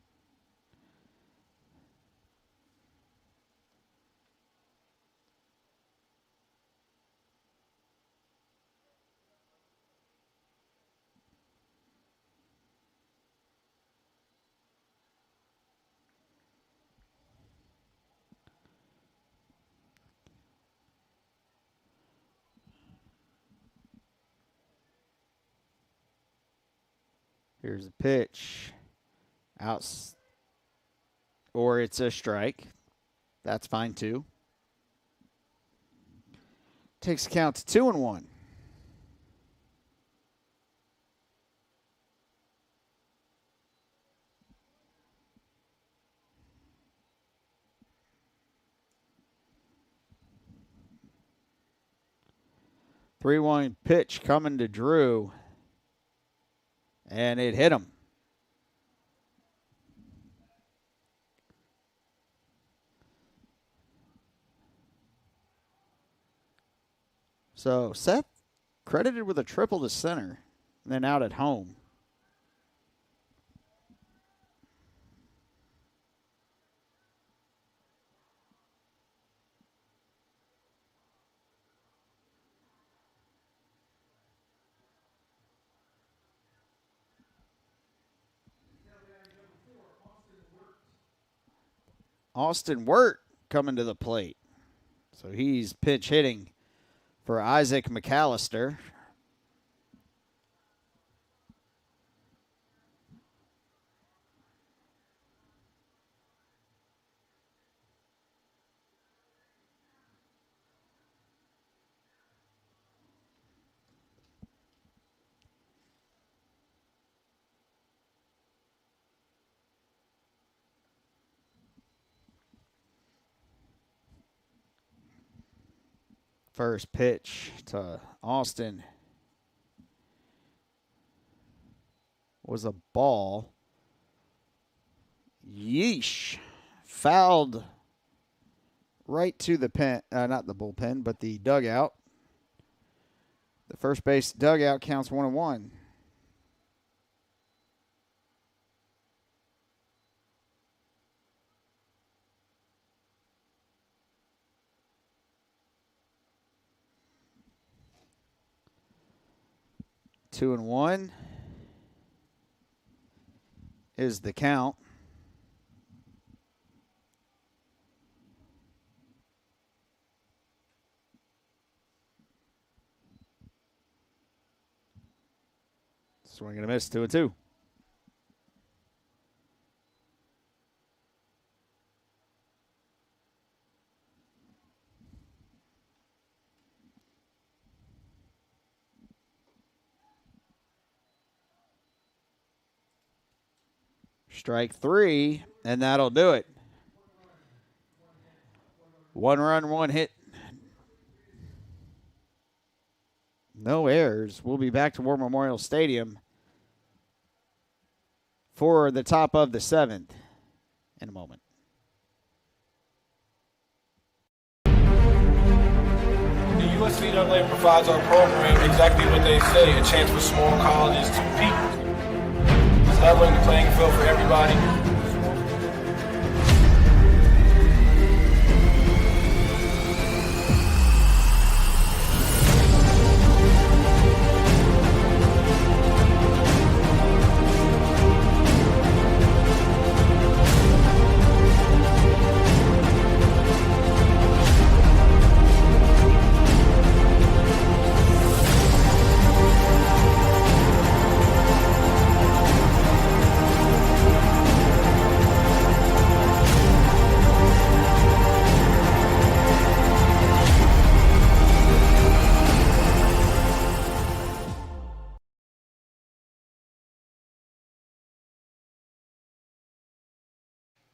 Here's a pitch. Out. Or it's a strike. That's fine too. Takes the count to 2-1. Three-one pitch coming to Drew. And it hit him. So Seth credited with a triple to center, and then out at home. Austin Wirt coming to the plate. So he's pitch hitting for Isaac McAllister. First pitch to Austin was a ball. Yeesh. Fouled right to the pen, not the bullpen, but the dugout. The first base dugout counts 1-1. Two and one is the count. Swing and a miss, 2-2. Strike three, and that'll do it. 1 run, 1 hit. No errors. We'll be back to War Memorial Stadium for the top of the 7th in a moment. The USVAA provides our program exactly what they say, a chance for small colleges to peak. It's leveling the playing field for everybody.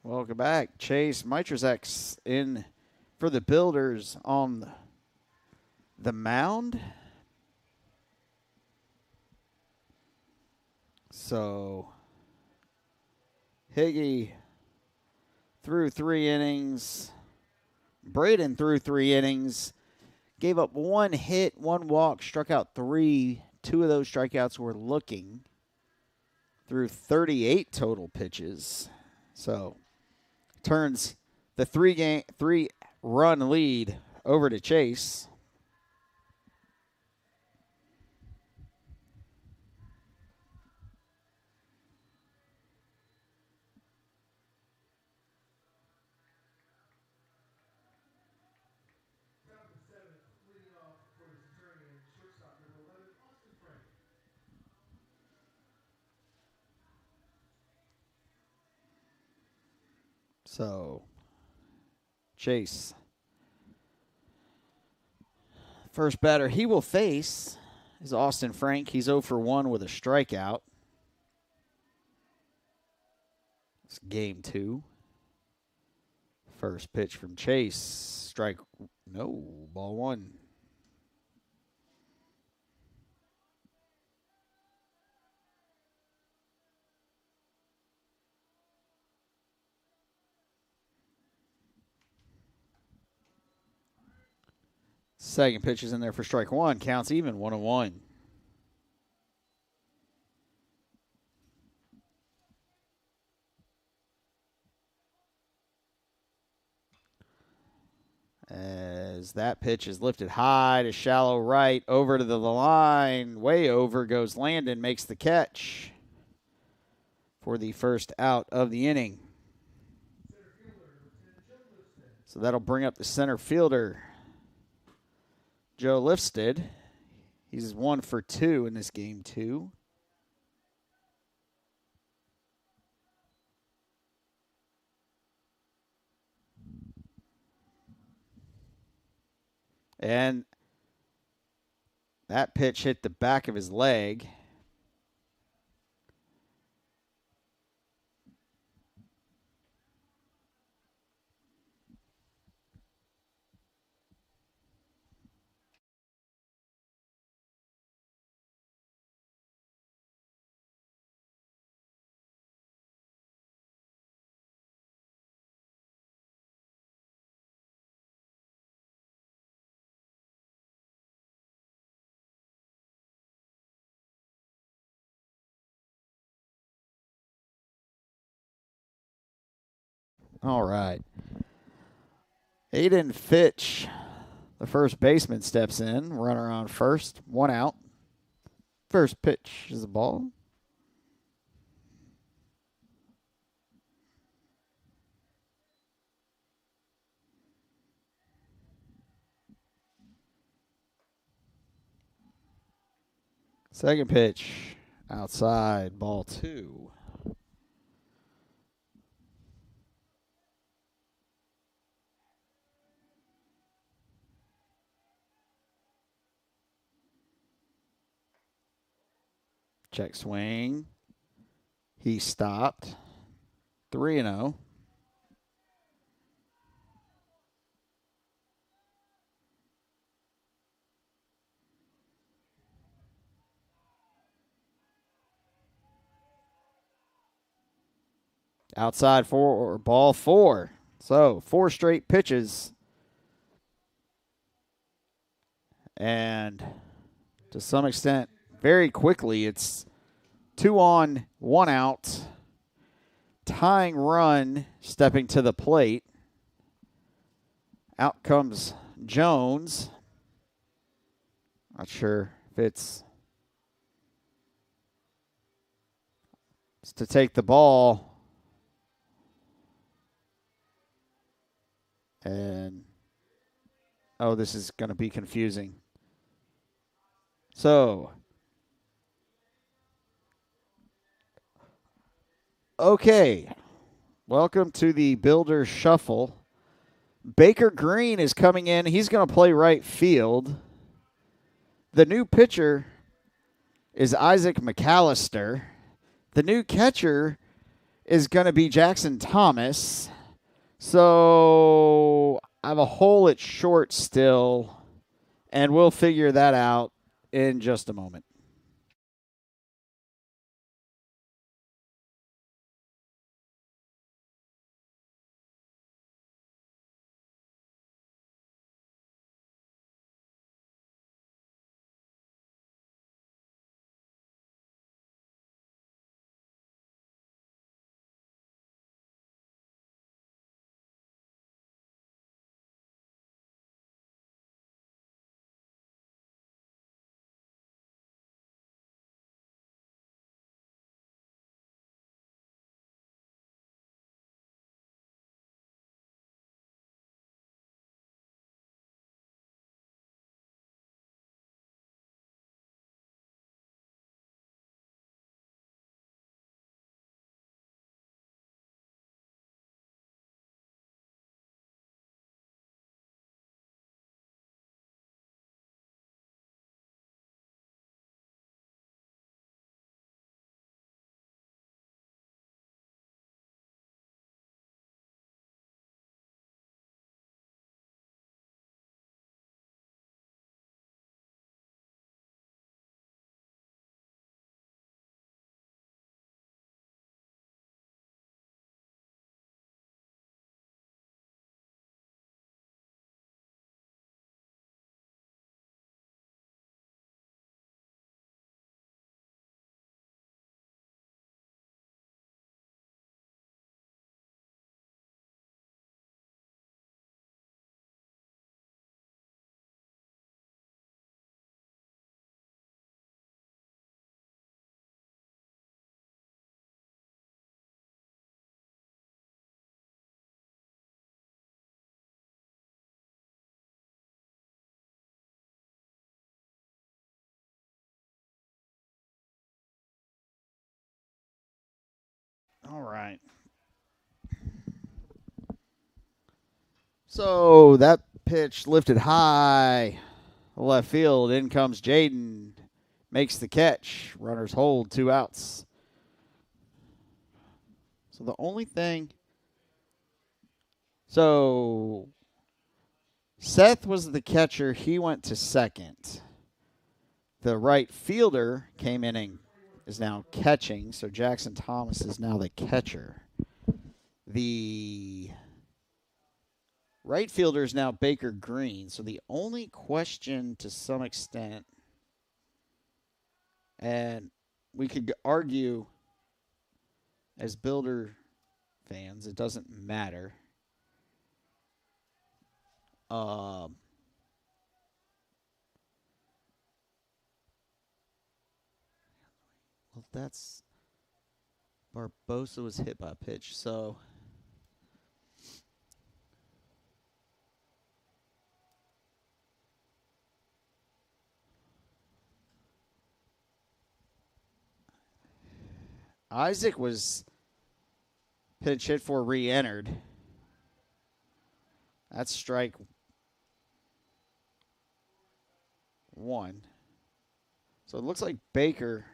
Welcome back. Chase Mitrozek in for the Builders on the mound. So, Higgy threw 3 innings. Braden threw 3 innings. Gave up 1 hit, 1 walk, struck out 3. 2 of those strikeouts were looking. Threw 38 total pitches. So, turns the 3-run lead over to Chase. So, Chase, first batter he will face is Austin Frank. He's 0 for 1 with a strikeout. It's game 2. First pitch from Chase. Strike. No. Ball 1. Second pitch is in there for strike 1. Counts even, 1-1. As that pitch is lifted high to shallow right, over to the line, way over goes Landon, makes the catch for the first out of the inning. So that'll bring up the center fielder, Joe Lifstead. He's 1 for 2 in this game, 2. And that pitch hit the back of his leg. All right. Aiden Fitch, the first baseman, steps in. Runner on first. 1 out. First pitch is the ball. Second pitch. Outside. Ball 2. Check swing. He stopped. 3-0. Outside for ball 4. So 4 straight pitches. And to some extent, very quickly, it's 2 on, 1 out. Tying run stepping to the plate. Out comes Jones. Not sure if it's to take the ball. And, oh, this is going to be confusing. So, okay. Welcome to the Builder Shuffle. Baker Green is coming in. He's going to play right field. The new pitcher is Isaac McAllister. The new catcher is going to be Jackson Thomas. So I have a hole at short still, and we'll figure that out in just a moment. All right. So that pitch lifted high, left field. In comes Jaden, makes the catch. Runners hold, 2 outs. So the only thing, so Seth was the catcher. He went to second. The right fielder came in and is now catching. So Jackson Thomas is now the catcher. The right fielder is now Baker Green. So the only question to some extent, and we could argue as Builder fans. It doesn't matter. Well, that's Barbosa was hit by a pitch, so Isaac was pitch hit for re-entered. That's strike one. So it looks like Baker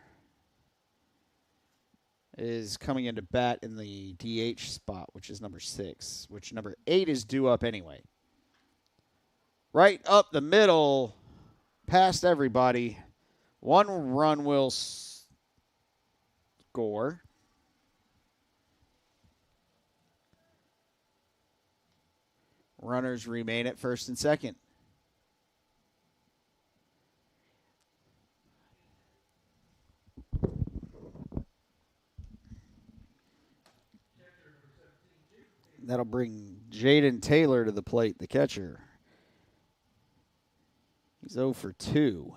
is coming into bat in the DH spot, which is number 6, which number 8 is due up anyway. Right up the middle, past everybody. 1 run will score. Runners remain at first and second. That'll bring Jaden Taylor to the plate, the catcher. He's 0 for 2.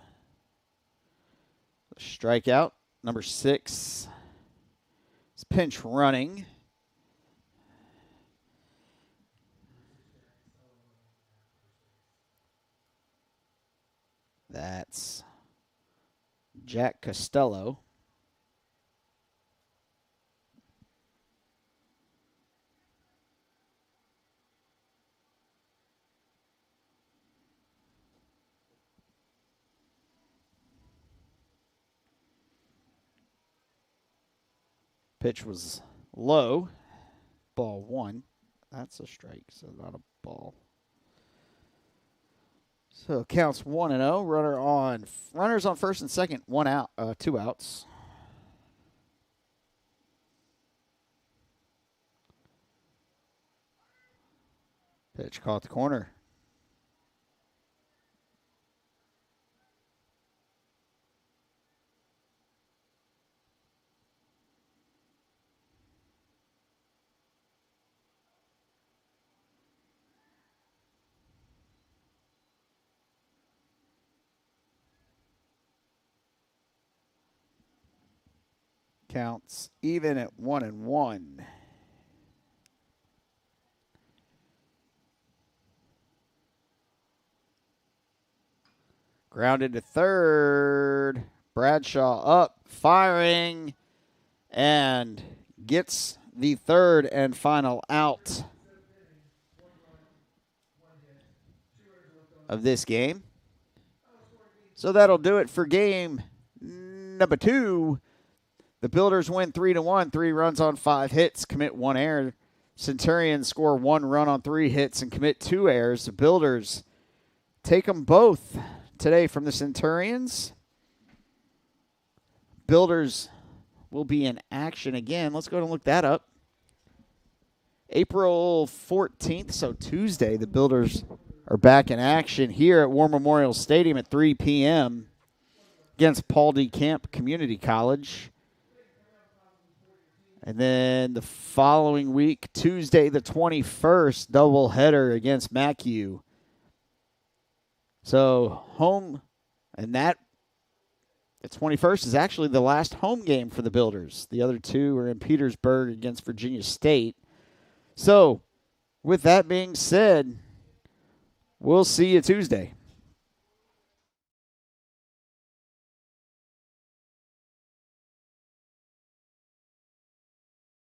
Strikeout, number 6. It's pinch running. That's Jack Costello. Pitch was low. Ball 1. That's a strike, so not a ball. So counts 1-0. Runners on first and second. 1 out. 2 outs. Pitch caught the corner. Counts even at 1-1. Grounded to third. Bradshaw up, firing, and gets the third and final out of this game. So that'll do it for game number 2. The Builders win 3-1, 3 runs on 5 hits, commit 1 error. Centurions score 1 run on 3 hits and commit 2 errors. The Builders take them both today from the Centurions. Builders will be in action again. Let's go and look that up. April 14th, so Tuesday, the Builders are back in action here at War Memorial Stadium at 3 p.m. against Paul D. Camp Community College. And then the following week, Tuesday the 21st, doubleheader against MacU. So home, and the 21st is actually the last home game for the Builders. The other 2 are in Petersburg against Virginia State. So with that being said, we'll see you Tuesday.